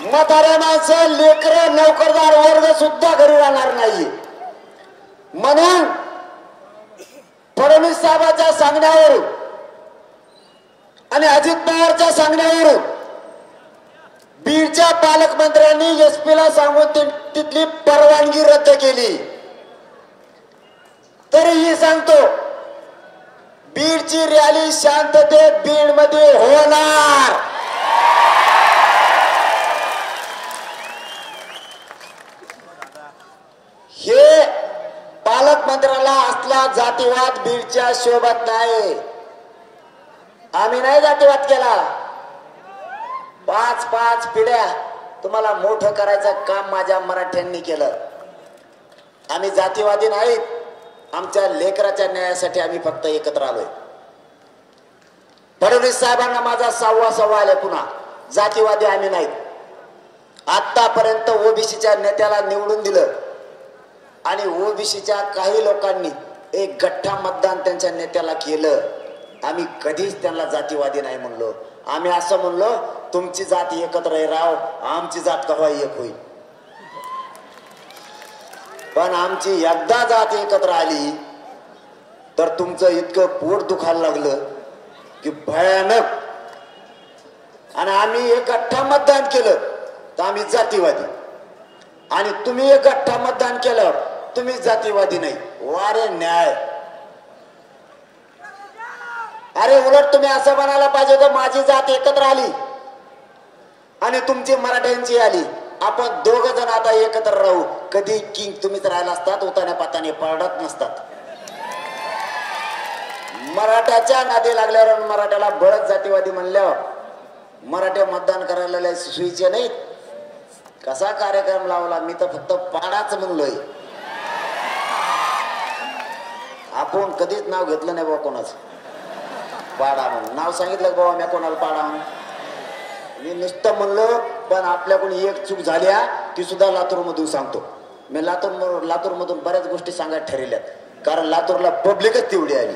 म्हातारे माणसं लेकरं नोकरदार वर्ग सुद्धा घरी राहणार नाही. म्हणून फडणवीस साहेबांच्या सांगण्यावरून आणि अजित पवारच्या सांगण्यावरून बीडच्या पालकमंत्र्यांनी एसपीला सांगून तिथली परवानगी रद्द केली. तरीही सांगतो बीडची रॅली शांततेत बीड मध्ये होणार. हे पालकमंत्र्याला असला जातीवाद बीडच्या शोभत नाही. आम्ही नाही जातीवाद केला. 5 पिढ्या तुम्हाला मोठं करायचं काम माझ्या मराठ्यांनी केलं. आम्ही जातीवादी नाहीत. आमच्या लेकराच्या न्यायासाठी आम्ही फक्त एकत्र आलोय. फडणवीस साहेबांना माझा 6वा आले पुन्हा. जातीवादी आम्ही नाहीत. आतापर्यंत ओबीसीच्या नेत्याला निवडून दिलं आणि ओबीसीच्या काही लोकांनी एक गठ्ठा मतदान त्यांच्या नेत्याला केलं. आम्ही कधीच त्यांना जातीवादी नाही म्हणलो. आम्ही असं म्हणलो तुमची जात एकत्र आहे राव, आमची जात केव्हा एक होईल. पण आमची एकदा जात एकत्र आली तर तुमचं इतकं पोट दुखायला लागलं की भयानक. आणि आम्ही एक गठ्ठा मतदान केलं तर आम्ही जातीवादी, आणि तुम्ही एक गठ्ठा मतदान केलं तुम्ही जातीवादी नाही. वारे न्याय. अरे उलट तुम्ही असं म्हणायला पाहिजे होतं माझी जात एकत्र आली आणि तुमची मराठ्यांची आली, आपण दोघ जण आता एकत्र राहू. कधी किंग तुम्हीच राहिला असतात, उताने पाताने पडत नसतात. मराठ्याच्या नादी लागल्यावर मराठ्याला बळच जातीवादी म्हणल्यावर मराठे मतदान करायला सुईचे नाहीत. कसा कार्यक्रम लावला, मी तर फक्त पाडाच म्हणलोय. आपण कधीच नाव घेतलं नाही बाबा कोणाचं पाडा म्हणून. नाव सांगितलं बाबा मी कोणाला पाडा म्हणून, मी नुसतं म्हणलो. पण आपल्याकडून एक चूक झाली ती सुद्धा लातूर मधून सांगतो मी. लातूर मधून बऱ्याच गोष्टी सांगायला ठरवल्यात, कारण लातूरला पब्लिकच तेवढी आली.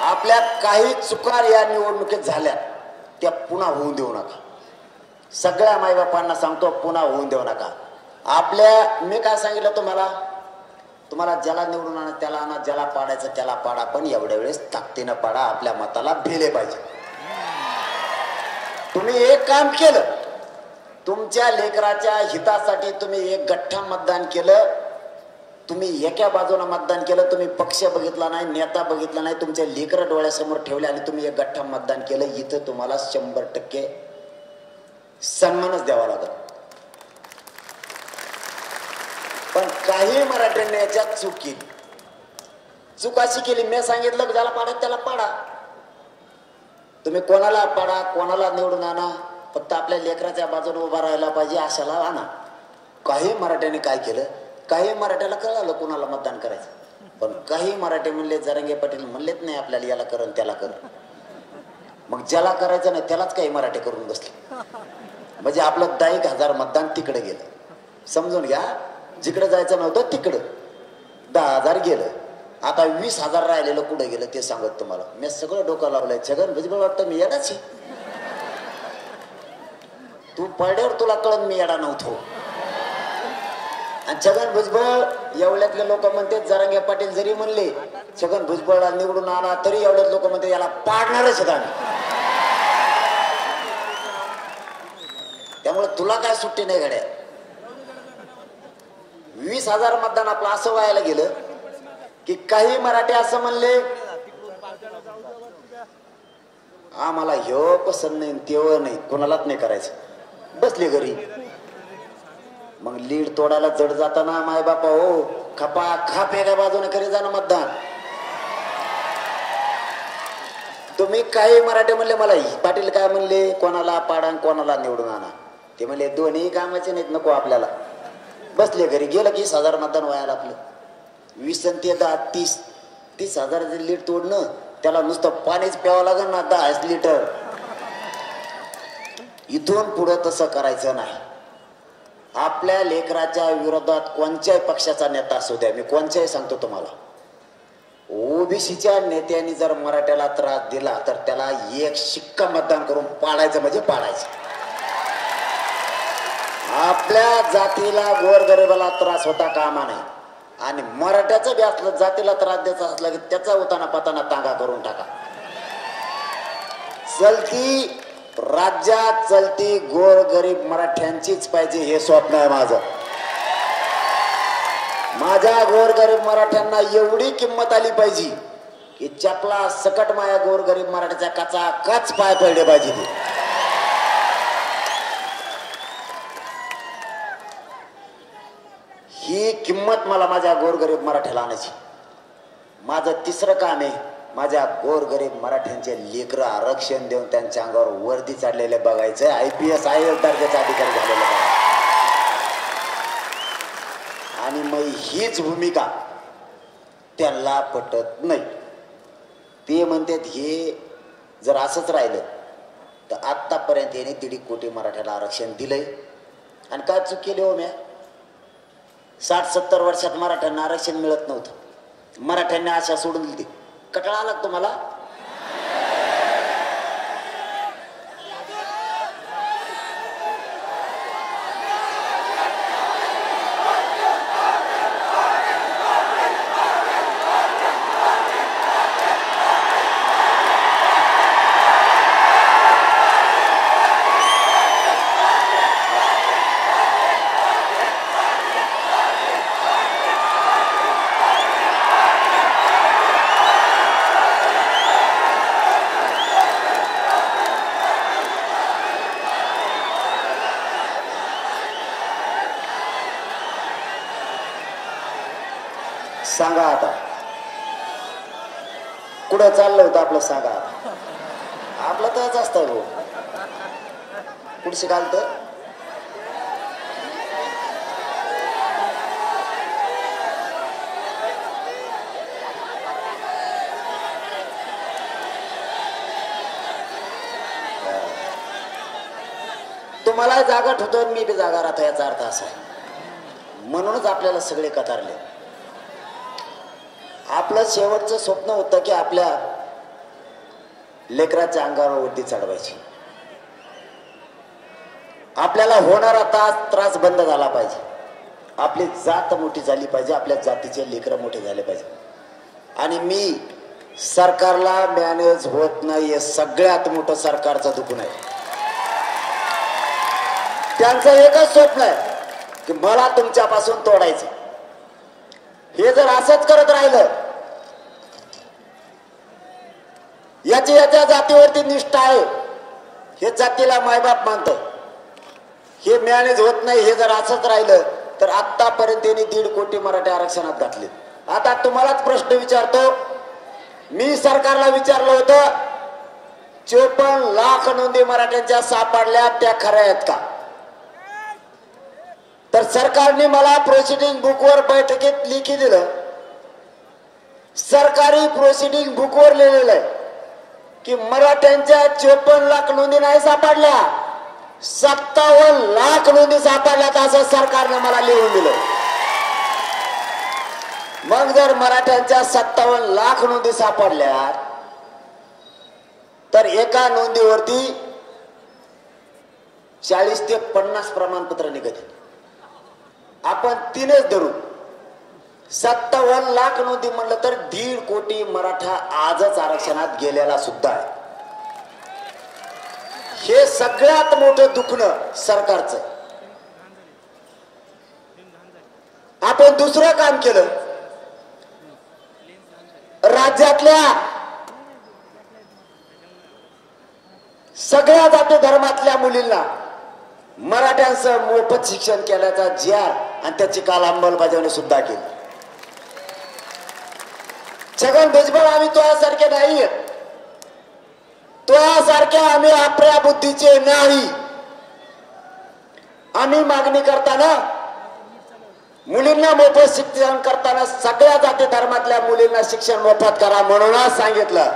आपल्या काही चुका या निवडणुकीत झाल्या त्या पुन्हा होऊन देऊ नका. सगळ्या माईबापांना सांगतो पुन्हा होऊन देऊ नका. आपल्या मी काय सांगितलं तुम्हाला ज्याला निवडून आणा त्याला आणा, ज्याला पाडायचं त्याला पाडा, पण एवढ्या वेळेस ताकदीनं पाडा. आपल्या मताला भेले पाहिजे. तुम्ही एक काम केलं, तुमच्या लेकराच्या हितासाठी तुम्ही एक गठ्ठा मतदान केलं. तुम्ही एका बाजूला मतदान केलं, तुम्ही पक्ष बघितला नाही, नेता बघितला नाही, तुमच्या लेकरं डोळ्यासमोर ठेवले आणि तुम्ही एक गठ्ठा मतदान केलं. इथं तुम्हाला 100% सन्मानच द्यावा लागत. पण काही मराठ्यांनी याच्यात चूक केली. चूक अशी केली, मी सांगितलं ज्याला पाडा त्याला पाडा. तुम्ही कोणाला पाडा, कोणाला निवडून आणा, फक्त आपल्या लेकराच्या बाजूने उभा राहायला पाहिजे अशाला आणा. काही मराठ्यांनी काय केलं, काही मराठ्याला कळालं कोणाला मतदान करायचं, पण काही मराठी म्हणले जरांगे पाटील म्हणलेच नाही आपल्याला याला करण त्याला करण. मग ज्याला करायचं नाही त्यालाच काही मराठे करून बसले. म्हणजे आपलं 10,000 मतदान तिकडे गेलं. समजून घ्या, जिकडे जायचं नव्हतं तिकडं 10,000 गेलं. आता 20,000 राहिलेलं कुठे गेलं ते सांगत तुम्हाला. मी सगळं डोकं लावलंय. छगन भुजबळ वाटतं मी येडाच आहे. तू पडल्यावर तुला कळत मी येडा नव्हतो. आणि छगन भुजबळ एवढ्यातले लोक म्हणते जरांगे पाटील जरी म्हणले छगन भुजबळला निवडून आणा तरी एवढ्यात लोक म्हणते याला पाडणारच आहेत आम्ही. त्यामुळे तुला काय सुट्टी नाही घड्या. 20,000 मतदान आपलं असं व्हायला गेलं की काही मराठी असं म्हणले आम्हाला ह्यो पसंत नाही तेव्हा नाही कोणालाच नाही करायचं, बसले घरी. मग लीड तोडायला जड जाताना माय बापा हो खपा खाप एका बाजूने करी जाणं मतदान. तुम्ही काही मराठी म्हणले मला पाटील काय म्हणले कोणाला पाडा कोणाला निवडून आणा, ते म्हणले दोन्ही कामाचे नाहीत नको आपल्याला. बसले घरी. गेलं की 20,000 मतदान व्हायला आपलं. 20 आणि 10 30,000 लीड तोडणं त्याला नुसतं पाणीच प्यावं लागेल ना 10 लिटर. इथून पुढं तसं करायचं नाही. आपल्या लेकराच्या विरोधात कोणत्याही पक्षाचा नेता असू द्या, मी कोणत्याही सांगतो तुम्हाला, ओबीसीच्या नेत्यांनी जर मराठ्याला त्रास दिला तर त्याला एक शिक्का मतदान करून पाडायचं म्हणजे पाडायचं. आपल्या जातीला गोरगरिबाला त्रास होता कामा नाही. आणि मराठ्याचं बी असलं जातीला त्रास द्यायचा असला की त्याचा उताना पताना तांगा करून टाका. चलती राज्यात चलती गोरगरीब मराठ्यांचीच पाहिजे हे स्वप्न आहे माझं. माझ्या गोरगरीब मराठ्यांना एवढी किंमत आली पाहिजे की चपला सकट माझ्या गोरगरीब मराठ्याच्या काचा काच पाय पडले पाहिजे. ते ही किंमत मला माझ्या गोरगरीब मराठ्याला आणायची. माझं तिसरं काम आहे माझ्या गोरगरीब मराठ्यांचे लेकरं आरक्षण देऊन त्यांच्या अंगावर वर्दी चढलेले बघायचं. IPS IAS दर्जाचा अधिकारी झालेला बघायचं. आणि मग हीच भूमिका त्यांना पटत नाही. ते म्हणतात हे जर असंच राहिलं तर आतापर्यंत याने 1.5 कोटी मराठ्याला आरक्षण दिलंय. आणि काय चूक केली हो म्या? 60-70 वर्षात मराठ्यांना आरक्षण मिळत नव्हतं. मराठ्यांनी आशा सोडून दिली. कटाळा आला तुम्हाला? सांगा आता कुठं चाललं होतं आपलं, सांगा आपलं तरच असतं भाऊ पुढचे घालत. तुम्हाला जागा ठेवतो मी बी जागा राहतो, याचा अर्थ असा आहे. म्हणूनच आपल्याला सगळे कतारले. आपलं शेवटचं स्वप्न होतं की आपल्या लेकराच्या अंगावर उड्डी चढवायची. आपल्याला होणारा त्रास बंद झाला पाहिजे. आपली जात मोठी झाली पाहिजे, आपल्या जातीचे लेकरं मोठे झाले पाहिजे. आणि मी सरकारला मॅनेज होत नाही हे सगळ्यात मोठं सरकारचं दुखणं आहे. त्यांचं एकच स्वप्न आहे की मला तुमच्यापासून तोडायचं. हे जर असंच करत राहिलं, याच्या जातीवरती निष्ठा आहे, हे जातीला मायबाप मानतं, हे मॅनेज होत नाही. हे जर असंच राहिलं तर आतापर्यंत त्यांनी 1.5 कोटी मराठी आरक्षणात घातले. आता तुम्हालाच प्रश्न विचारतो, मी सरकारला विचारलं होतं 54 लाख नोंदी मराठ्यांच्या सापडल्या, त्या खऱ्या आहेत का? तर सरकारने मला प्रोसिडिंग बुकवर बैठकीत लिखी दिलं, सरकारी प्रोसिडिंग बुकवर लिहिलेलं आहे की मराठ्यांच्या 54 लाख नोंदी नाही सापडल्या, 57 लाख नोंदी सापडल्यात असं सरकारने मला लिहून दिलं. मग जर मराठ्यांच्या 57 लाख नोंदी सापडल्या तर एका नोंदीवरती 40 ते 50 प्रमाणपत्र निघत. आपण 3च धरू, 57 लाख नोंदी म्हणलं तर 1.5 कोटी मराठा आजच आरक्षणात गेलेला सुद्धा आहे. हे सगळ्यात मोठं दुखणं सरकारचं. आपण दुसरं काम केलं, राज्यातल्या सगळ्या जाती धर्मातल्या मुलींना मराठ्यांसह मोफत शिक्षण केल्याचा जी.आर आणि त्याची काल अंमलबजावणी सुद्धा केली. छगन भुजबळ आम्ही तुझ्यासारखे नाही, तुझ्यासारखे आम्ही आपल्या बुद्धीचे नाही. आम्ही मागणी करताना, मुलींना मोफत शिक्षण करताना सगळ्या जाती धर्मातल्या मुलींना शिक्षण मोफत करा म्हणूनच सांगितलं.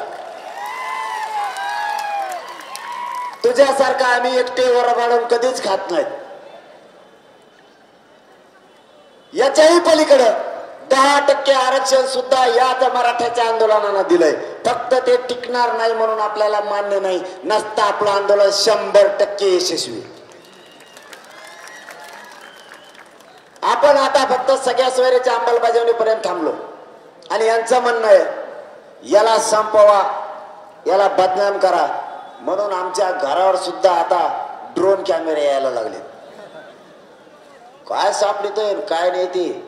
तुझ्यासारखा आम्ही एकटे वरबाडून कधीच खात नाहीत. याच्याही पलीकडे 10% आरक्षण सुद्धा याच मराठ्याच्या आंदोलनानं दिलंय. फक्त ते टिकणार नाही म्हणून आपल्याला मान्य नाही, नसता आपलं आंदोलन 100% यशस्वी. आपण आता फक्त सगळ्या सोयरीच्या अंमलबजावणीपर्यंत थांबलो आणि यांचं म्हणणं आहे याला संपवा, याला बदनाम करा म्हणून आमच्या घरावर सुद्धा आता ड्रोन कॅमेरे यायला लागले. काय सापडतोय काय नाही ते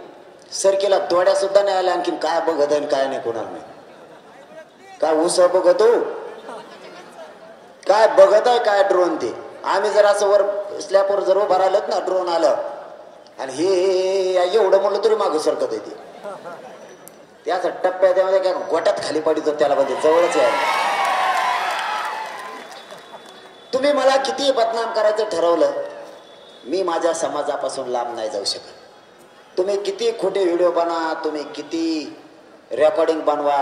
सरकीला दोड्या सुद्धा नाही आल्या. आणखीन काय बघत आहे काय नाही कोणाला नाही. काय ऊस बघतो, काय बघत आहे काय ड्रोन ते. आम्ही जर असं वर स्लॅपवर जर उभं राहिलं ना ड्रोन आलं आणि हे एवढं म्हणलं तरी मागं सरकत आहे ते. त्याच टप्प्यामध्ये काय गोट्यात खाली पडितो त्याला म्हणजे जवळच आहे. तुम्ही मला किती बदनाम करायचं ठरवलं, मी माझ्या समाजापासून लांब नाही जाऊ शकत. तुम्ही किती खोटे व्हिडिओ बनवा, तुम्ही किती रेकॉर्डिंग बनवा,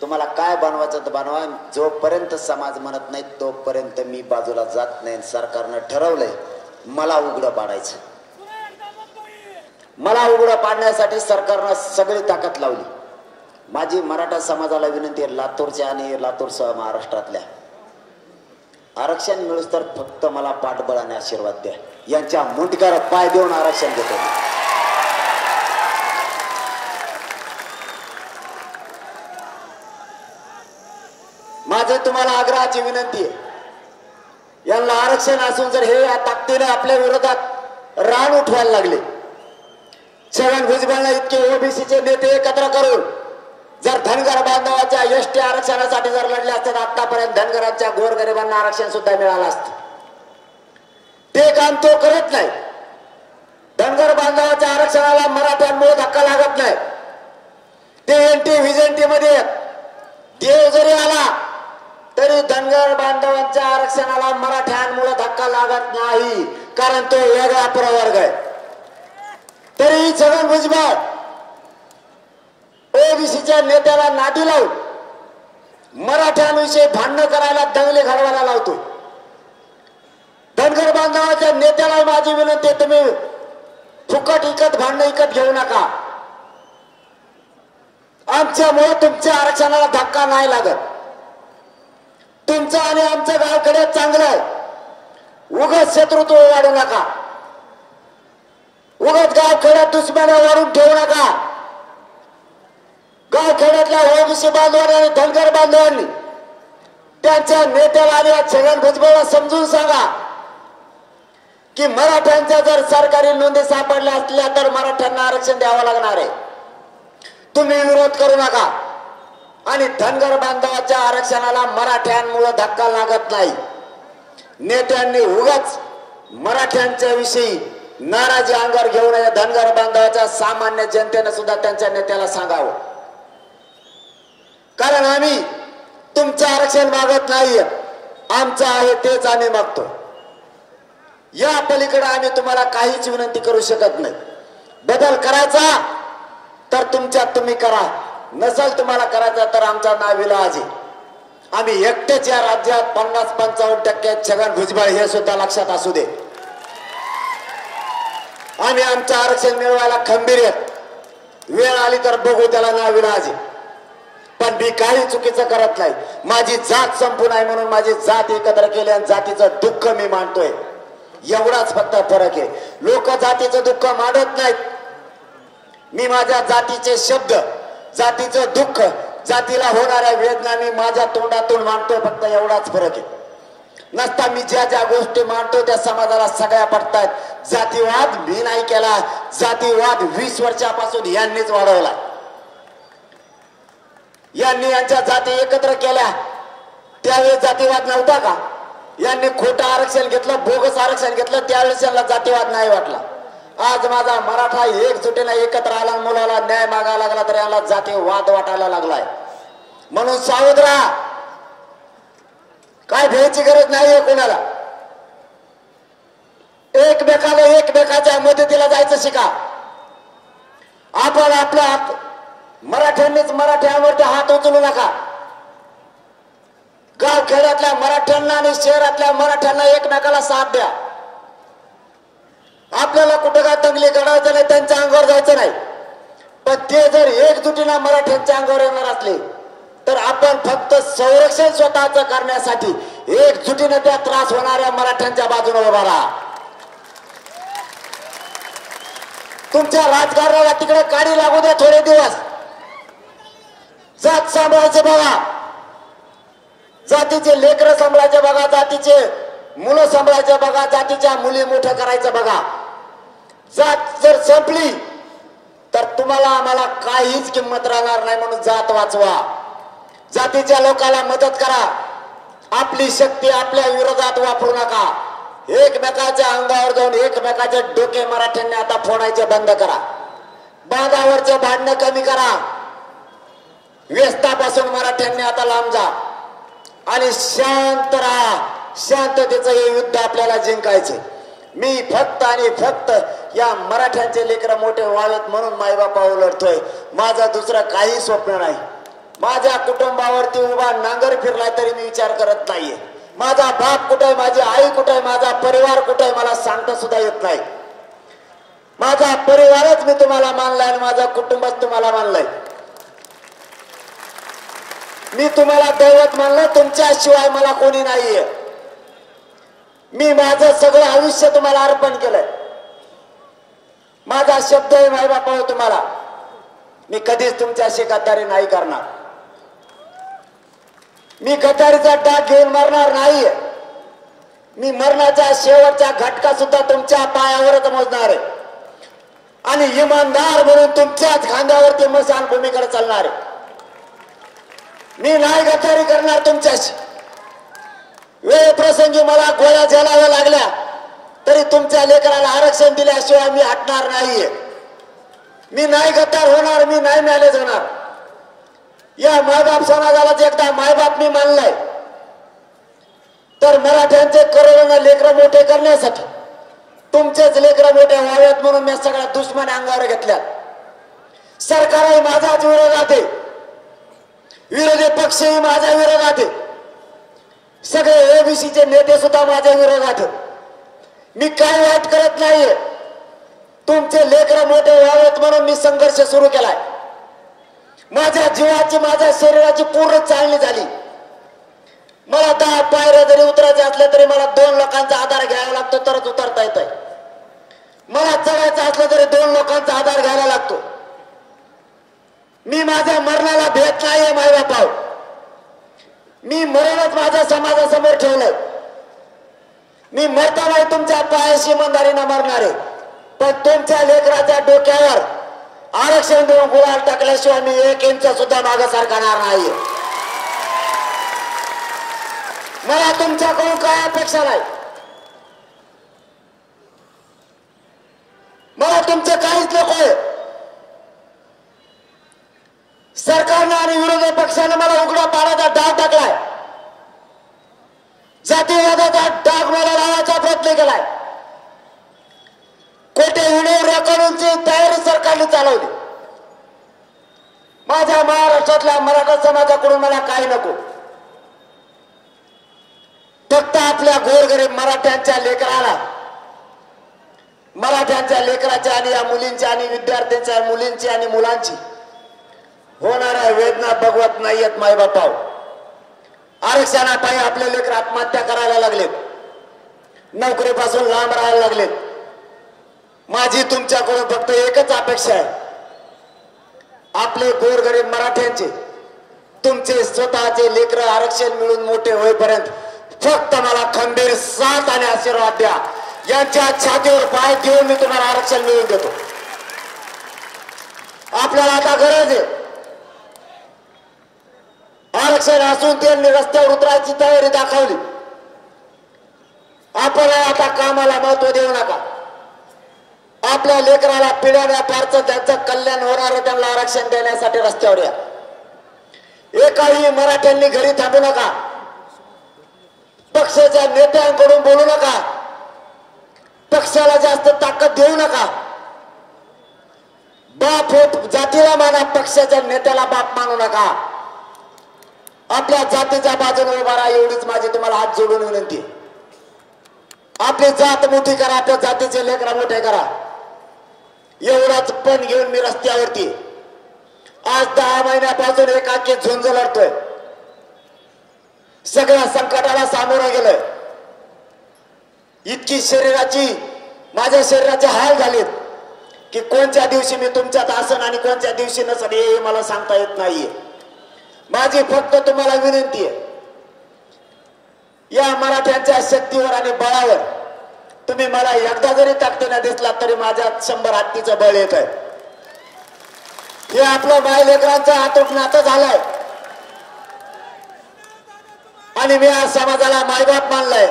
तुम्हाला काय बनवायचं तर बनवा, जोपर्यंत समाज म्हणत नाही तोपर्यंत मी बाजूला जात नाही. सरकारनं ठरवलंय मला उघडं पाडायचं. मला उघडं पाडण्यासाठी सरकारनं सगळी ताकद लावली. माझी मराठा समाजाला विनंती आहे, लातूरच्या आणि लातूरसह महाराष्ट्रातल्या आरक्षण मिळूस तर फक्त मला पाठबळ आणि आशीर्वाद द्या. यांच्या मुंडक्यावर पाय देऊन आरक्षण देतो. माझे तुम्हाला आग्रहाची विनंती आहे, यांना आरक्षण असून जर हे या ताकदीने आपल्या विरोधात रान उठवायला लागले, छगन भुजबळने इतके ओबीसीचे नेते एकत्र करून जर धनगर बांधवाच्या एसटी आरक्षणासाठी जर लढले असते तर आतापर्यंत धनगरांच्या गोरगरिबांना आरक्षण सुद्धा मिळालं असतं. ते काम तो करत नाही. धनगर बांधवाच्या आरक्षणाला मराठ्यांमुळे धक्का लागत नाही. TNT व्हिजनटी मध्ये देव जरी आला तरी धनगर बांधवांच्या आरक्षणाला मराठ्यांमुळे धक्का लागत नाही, कारण तो वेगळा प्रवर्ग आहे. तरी छगन भुजबळ ओबीसीच्या नेत्याला नादी लावून मराठ्यांविषयी भांडण करायला, दंगली घडवायला लावतो. धनगर बांधवाच्या नेत्याला माझी विनंती आहे, तुम्ही फुकट इकत भांडण इकत घेऊ नका. आमच्यामुळे तुमच्या आरक्षणाला धक्का नाही लागत. तुमचं आणि आमचं गावकडे चांगलं आहे. उगाच शत्रुत्व वाढू नका, उगाच गावखेड्यात दुश्मन्या वाढून ठेवू नका. गावखेड्यातल्या ओबीसी बांधवांनी आणि धनगर बांधवांनी त्यांच्या नेत्याला आणि छगन भुजबळला समजून सांगा की मराठ्यांच्या जर सरकारी नोंदी सापडल्या असल्या तर मराठ्यांना आरक्षण द्यावं लागणार आहे. तुम्ही विरोध करू नका. आणि धनगर बांधवाच्या आरक्षणाला मराठ्यांमुळे धक्का लागत नाही. नेत्यांनी उगाच मराठ्यांच्या विषयी नाराजी अंगावर घेऊ नये. धनगर बांधवाच्या सामान्य जनतेने सुद्धा त्यांच्या नेत्याला सांगावं, कारण आम्ही तुमचं आरक्षण मागत नाहीये. आमचं आहे तेच आम्ही मागतो. या पलीकडे आम्ही तुम्हाला काहीच विनंती करू शकत नाही. बदल करायचा तर तुमच्यात तुम्ही करा, नसेल तुम्हाला करायचा तर आमचा नाविलाज आहे. आम्ही एकटेच या राज्यात 50-55% छगन भुजबळ हे सुद्धा लक्षात असू दे. आम्ही आमचं आरक्षण मिळवायला खंबीर आहेत. वेळ आली तर बघू, त्याला नाविलाज आहे. पण मी काही चुकीचं करत नाही. माझी जात संपू नाही म्हणून माझी जात एकत्र केली आणि जातीचं दुःख मी मांडतोय. एवढाच फक्त फरक आहे. लोक जातीचं दुःख मांडत नाहीत. मी माझ्या जातीचे शब्द, जातीचं दुःख, जातीला होणाऱ्या वेदना मी माझ्या तोंडातून मांडतोय. फक्त एवढाच फरक आहे. नसता मी ज्या ज्या गोष्टी मांडतो त्या समाजाला सगळ्या पटतायत. जातीवाद मी नाही केला. जातीवाद 20 वर्षापासून यांनीच वाढवला. यांनी यांच्या जाती एकत्र केल्या, त्यावेळेस जातीवाद नव्हता का? यांनी खोटं आरक्षण घेतलं, बोगस आरक्षण घेतलं, त्यावेळेस यांना जातीवाद नाही वाटला. आज माझा मराठा एकजुटीने एकत्र आला, मुलाला न्याय मागायला लागला तर याला जातीवाद वाटायला लागलाय. म्हणून सावध राहा. काय भ्यायची गरज नाहीये कोणाला. एकमेकाच्या मदतीला जायचं शिका. आपण आपल्या मराठ्यांनीच मराठ्यांवरती हात उचलू नका. गाव खेड्यातल्या मराठ्यांना आणि शहरातल्या मराठ्यांना एकमेकाला साथ द्या. आपल्याला कुठं काय दंगली घडवायचं नाही, त्यांच्या अंगावर जायचं नाही. पण ते जर एकजुटीनं मराठ्यांच्या अंगावर येणार असले तर आपण फक्त संरक्षण स्वतःच करण्यासाठी एकजुटीनं त्या त्रास होणाऱ्या मराठ्यांच्या बाजूने उभा राहा. तुमच्या राजकारणाला तिकडे काडी लागू द्या थोडे दिवस. जात सांभाळायचे बघा, जातीचे लेकरं सांभाळायचे बघा, जातीचे मुलं सांभाळायचे बघा, जातीच्या मुली मोठ्या करायचं बघा. जात जर संपली तर तुम्हाला आम्हाला काहीच किंमत राहणार नाही. म्हणून जात वाचवा. जातीच्या लोकांना मदत करा. आपली शक्ती आपल्या विरोधात वापरू नका. एकमेकाच्या अंगावर जाऊन एकमेकाचे डोके मराठ्यांनी आता फोडायचे बंद करा. बांधावरचे भांडणं कमी करा. व्यस्तापासून मराठ्यांनी आता लांब जा आणि शांत राहा. शांततेचं हे युद्ध आपल्याला जिंकायचे. मी फक्त आणि फक्त या मराठ्यांचे लेकरं मोठे व्हावेत म्हणून मायबापावर लढतोय. माझं दुसरं काही स्वप्न नाही. माझ्या कुटुंबावरती उभा नांगर फिरलाय तरी मी विचार करत नाहीये. माझा बाप कुठे आहे, माझी आई कुठे आहे, माझा परिवार कुठे आहे मला सांगता सुद्धा येत नाही. माझा परिवारच मी तुम्हाला मानलाय आणि माझा कुटुंबच तुम्हाला मानलाय. मी तुम्हाला दैवत मानलं, तुमच्याशिवाय मला कोणी नाहीये. मी माझं सगळं आयुष्य तुम्हाला अर्पण केलंय. माझा शब्द आहे मायबापा तुम्हाला. मी कधीच तुमच्याशी गद्दारी नाही करणार. मी गद्दारीचा डाग घेऊन मरणार नाहीये. मी मरणाच्या शेवटच्या घटका सुद्धा तुमच्या पायावरच मोजणार आहे आणि इमानदार म्हणून तुमच्याच खांद्यावरती मशान भूमीकडे चालणार आहे. मी नाही गद्दारी करणार तुमच्याशी. वेळ प्रसंगी मला गोळ्या झेलाव्या लागल्या तरी तुमच्या लेकराला आरक्षण दिल्याशिवाय मी हटणार नाहीये. मी नाही गद्दार होणार, मी नाही मॅनेज होणार. या मायबाप समाजालाच एकदा मायबाप मी मानलाय तर मराठ्यांचे करोडोना लेकरं मोठे करण्यासाठी तुमचेच लेकरं मोठे व्हावेत म्हणून मी सगळ्या दुश्मन अंगावर घेतल्या. सरकारही माझ्याच विरोधात आहे, विरोधी पक्षही माझ्या विरोधात आहे, सगळे ओबीसीचे नेते सुद्धा माझ्या विरोधात आहेत. मी काय वाईट करत नाहीये, तुमचे लेकरं मोठे व्हावेत म्हणून मी संघर्ष सुरू केलाय. माझ्या जीवाची माझ्या शरीराची पूर्ण चालणी झाली. मला 10 पायऱ्या जरी उतरायचे असले तरी मला 2 लोकांचा आधार घ्यावा लागतो तरच उतरता येत आहे. मला चढायचं असलं तरी 2 लोकांचा आधार घ्यायला लागतो. मी माझ्या मरणाला भेट नाहीये मायबापाव, मी मरणच माझ्या समाजासमोर ठेवलंय. मी मरताना तुमच्या पायाशी इमानदारीनं मरणार आहे, पण तुमच्या लेकराच्या डोक्यावर आरक्षण देऊन गुलाल टाकल्याशिवाय मी 1 इंच सुद्धा मागे सरकणार नाहीये. मला तुमच्याकडून काय अपेक्षा नाही, मला तुमचे काहीच नको आहे. सरकारनं आणि विरोधी पक्षाने मला उघडा पाण्याचा डाग टाकलाय, जातीवादाचा डाग मला लावायचा प्रयत्न केलाय. खोटे व्हिडिओ रेकॉर्डिंगची तयारी सरकारने चालवली. माझ्या महाराष्ट्रातल्या मराठा समाजाकडून मला काही नको, फक्त आपल्या गोरगरीब मराठ्यांच्या लेकराला, मराठ्यांच्या लेकराच्या आणि या मुलींच्या आणि विद्यार्थ्यांच्या मुलींची आणि मुलांची होणाऱ्या वेदना बघवत नाहीयेत मायबापाव. आरक्षणापायी आपले लेकर आत्महत्या करायला लागलेत, नोकरीपासून लांब राहायला लागलेत. माझी तुमच्याकडून फक्त एकच अपेक्षा आहे, आपले गोरगरीब मराठ्यांचे तुमचे स्वतःचे लेकर आरक्षण मिळून मोठे होईपर्यंत फक्त मला खंबीर साथ आणि आशीर्वाद द्या. यांच्या छातीवर पाय देऊन मी तुम्हाला आरक्षण मिळवून देतो. आपल्याला आता गरज आहे, आरक्षण असून त्यांनी रस्त्यावर उतरायची तयारी दाखवली. आपण आता कामाला महत्व देऊ नका. आपल्या लेकराला पिढ्याने पारचं त्यांचं कल्याण होणार आहे, त्यांना आरक्षण देण्यासाठी रस्त्यावर या. एकाही मराठ्यांनी घरी थांबू नका, पक्षाच्या नेत्यांकडून बोलू नका, पक्षाला जास्त ताकद देऊ नका. बाप होत जातीला माना, पक्षाच्या नेत्याला बाप मानू नका. आपल्या जातीच्या बाजूने उभा राहा, एवढीच माझी तुम्हाला हात जोडून विनंती. आपली जात मोठी करा, आपल्या जातीचे लेकरा मोठे करा, एवढाच पण घेऊन मी रस्त्यावरती आज 10 महिन्यापासून एकाकी झुंज लढतोय. सगळ्या संकटाला सामोरं गेलोय. इतकी माझ्या शरीराचे हाल झालेत की कोणत्या दिवशी मी तुमच्यात असन आणि कोणत्या दिवशी नसन हे मला सांगता येत नाहीये. माझी फक्त तुम्हाला विनंती आहे, या मराठ्यांच्या शक्तीवर आणि बळावर तुम्ही मला एकदा जरी ताकदीने दिसला तरी माझ्यात 100 हत्तीचं बळ येत आहे. हे आपलं मायलेकरांचं अतूट नातं झालंय आणि मी या समाजाला मायबाप मानलाय.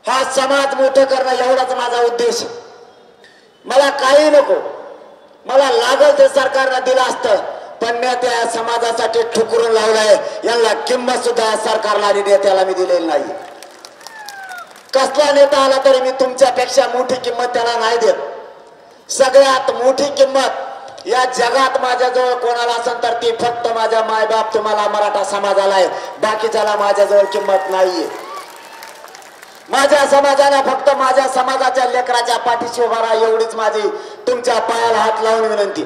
हा समाज मोठं करणं एवढाच माझा उद्देश. मला काही नको, मला लागल ते सरकारनं दिलं असतं, पण मी त्या समाजासाठी ठुकरून लावलाय. यांना किंमत सुद्धा सरकारला आणि नेत्याला मी दिलेली नाही. कसला नेता आला तरी मी तुमच्यापेक्षा मोठी किंमत त्याला नाही देत. सगळ्यात मोठी किंमत या जगात माझ्याजवळ कोणाला असेल तर ती फक्त माझ्या मायबाप तुम्हाला मराठा समाजाला आहे. बाकीच्याला माझ्याजवळ किंमत नाहीये. माझ्या समाजाला फक्त माझ्या समाजाच्या लेकराच्या पाठीशी उभा राहा, एवढीच माझी तुमच्या पायाला हात लावून विनंती.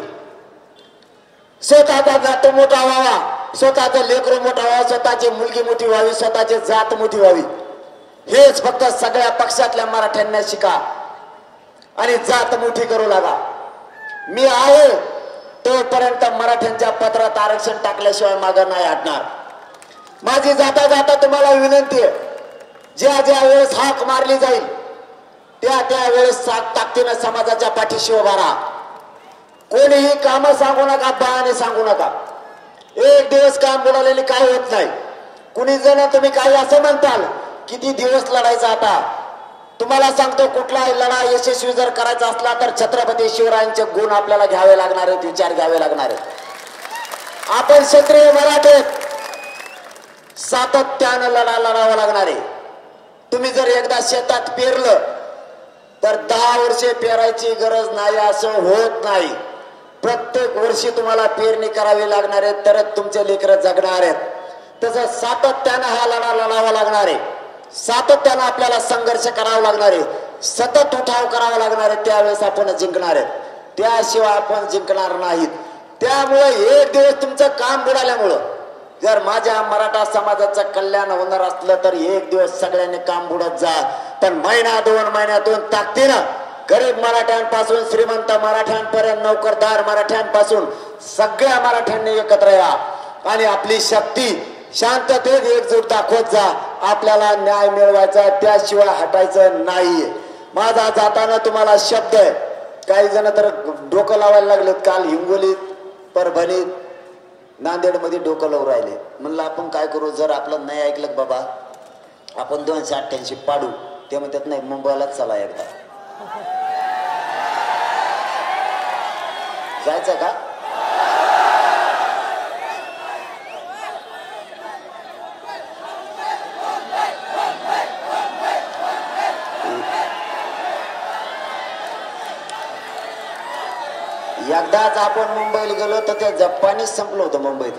स्वतःचा नातू मोठा व्हावा, स्वतःचं लेकरू मोठा व्हावं, स्वतःची मुलगी मोठी व्हावी, स्वतःची जात मोठी व्हावी, हेच फक्त सगळ्या पक्षातल्या मराठ्यांना शिका आणि जात मोठी करू लागा. मी आहे तोपर्यंत मराठ्यांच्या पत्रात आरक्षण टाकल्याशिवाय मागे नाही हटणार. माझी जाता जाता तुम्हाला विनंती आहे, ज्या ज्या वेळेस हाक मारली जाईल त्या त्या वेळेस ताकदीने समाजाच्या पाठीशी उभा राहा. कोणीही काम सांगू नका, बहाणे सांगू नका. एक दिवस काम बोलावलेली काय होत नाही. कुणी जण तुम्ही काही असं म्हणताल, किती दिवस लढायचा आता. तुम्हाला सांगतो, कुठलाही लढा यशस्वी जर करायचा असला तर छत्रपती शिवरायांचे गुण आपल्याला घ्यावे लागणार आहेत, विचार घ्यावे लागणार आहेत. आपण क्षत्रिय मराठे सातत्यानं लढावं लागणार आहे. तुम्ही जर एकदा शेतात पेरलं तर 10 वर्षे पेरायची गरज नाही असं होत नाही. प्रत्येक वर्षी तुम्हाला पेरणी करावी लागणार आहे तरच तुमचे लेकरं जगणार आहेत. तसं सातत्यानं हा लढा लढावा लागणार आहे. सातत्यानं आपल्याला संघर्ष करावा लागणार आहे. सतत उठाव करावा लागणार आहे. त्यावेळेस आपण जिंकणार आहे. त्याशिवाय आपण जिंकणार नाहीत. त्यामुळे एक दिवस तुमचं काम बुडाल्यामुळं जर माझ्या मराठा समाजाचं कल्याण होणार असलं तर एक दिवस सगळ्यांनी काम बुडत जा. पण महिना 2 महिन्यातून ताकदीनं गरीब मराठ्यांपासून श्रीमंत मराठ्यांपर्यंत नोकरदार मराठ्यांपासून सगळ्या मराठ्यांनी एकत्र या आणि आपली शक्ती शांततेत एकजूट दाखवत जा. आपल्याला न्याय मिळवायचा, त्याशिवाय हटायचं नाहीये. माझा जाताना तुम्हाला शब्द आहे. काही जण तर डोकं लावायला लागलेत. काल हिंगोलीत, परभणीत, नांदेडमध्ये डोकं लावून राहिले. म्हणलं आपण काय करू, जर आपलं नाही ऐकलं बाबा आपण 288 पाडू. ते म्हणतात नाही मुंबईलाच चला एकदा. जायचं का? एकदाच आपण मुंबईला गेलो तर त्या जपानीच संपलं होतं मुंबईत.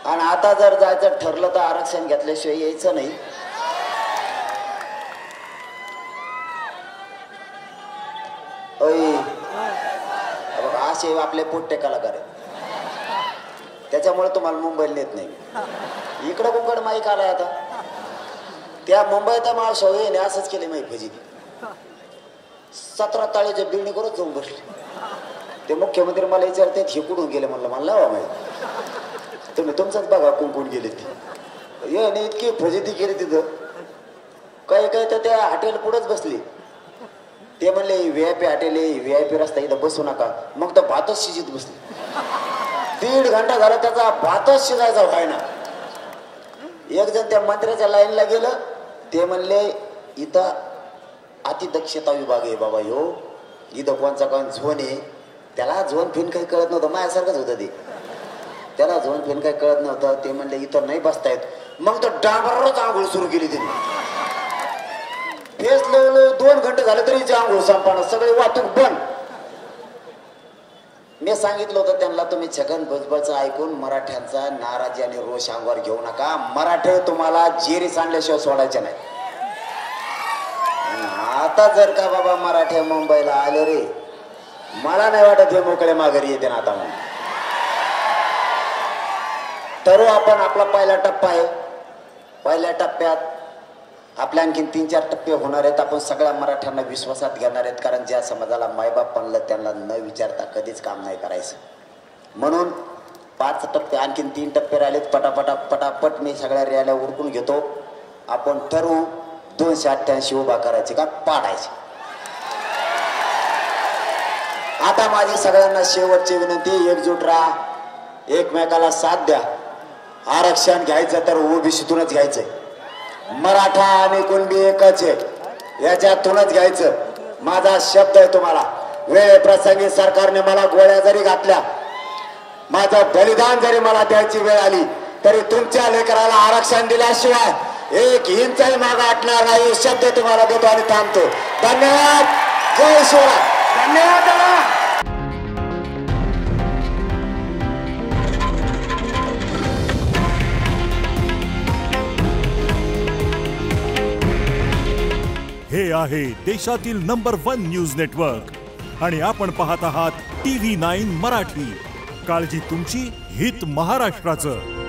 आणि आता जर जायचं ठरलं तर आरक्षण घेतल्याशिवाय यायचं नाही. असे आपले पोट्टे कलाकार आहेत. त्याच्यामुळे तुम्हाला मुंबईला नेत नाही. इकडं कुंकड माईक आलाय आता. त्या मुंबईचा माणूस होईने असंच केले माई फजिती. 17 ताळीच्या बिल्डिंग करून जाऊन बसले. ते मुख्यमंत्री मला विचारते हे कुठून गेले. म्हणलं मला लावा माहिती. तुम्ही तुमचंच बघा कुंकून गेले ते. ये इतकी फजिती केली तिथं. काही काही तर त्या हॉटेल पुढेच बसली. ते म्हणले VIP हॉटेल आहे, VIP रस्ता, इथं बसू नका. मग तर भातच शिजत बसली. 1.5 घंटा झाला त्याचा भातच शिजायचा व्हायना. एक जण त्या मंत्र्याच्या लाईनला गेलं. ते म्हणले इथं अतिदक्षता विभाग आहे बाबा. ह्यो इथं कोणचा कोण झोन आहे. त्याला झोन फिन काही कळत नव्हतं. माझ्यासारखंच होतं ते. त्याला झोन फिन काही कळत नव्हतं. ते म्हणले इथं नाही बसतायत. मग तर डांबरच आंघोळ सुरू केली त्यांनी. फेस लावलं 2 घंटे झाले तरी आंघोळ संपणार. सगळे वाहतूक बंद. मी सांगितलं होतं त्यांना तुम्ही छगन भुजबळचं ऐकून मराठ्यांचा नाराजी आणि रोष अंगावर घेऊ नका. मराठे तुम्हाला जेरी सांडल्याशिवाय सोडायचे नाही. आता जर का बाबा मराठे मुंबईला आले रे, मला नाही वाटत हे मोकळे माघारी येते ना आता. म्हणून तर आपण आपला पहिला टप्पा आहे. पहिल्या टप्प्यात आपल्या आणखीन 3-4 टप्पे होणार आहेत. आपण सगळ्या मराठ्यांना विश्वासात घेणार आहेत. कारण ज्या समाजाला मायबाप म्हणलं त्यांना न विचारता कधीच काम नाही करायचं. म्हणून 5 टप्पे आणखीन 3 टप्पे राहिलेत. पटापट मी सगळ्या रॅल्या उरकून घेतो. आपण ठरवू 288 उभा करायचे का पाडायचे. आता माझी सगळ्यांना शेवटची विनंती, एकजूट राहा, एकमेकाला साथ द्या. आरक्षण घ्यायचं तर ओबीसीतूनच घ्यायचंय. मराठा आणि कुणबी एकच आहे, याच्यातूनच घ्यायचं. माझा शब्द आहे तुम्हाला. वेळ प्रसंगी सरकारने मला गोळ्या जरी घातल्या, माझं बलिदान जरी मला द्यायची वेळ आली, तरी तुमच्या लेकराला आरक्षण दिल्याशिवाय 1 इंचही मागे हटणार नाही. शब्द तुम्हाला देतो आणि थांबतो. धन्यवाद. जय शिवराय. धन्यवाद. हे आहे देशातील नंबर 1 न्यूज नेटवर्क आणि आपण पाहत आहात TV9 मराठी. काळजी तुमची, हित महाराष्ट्राचं.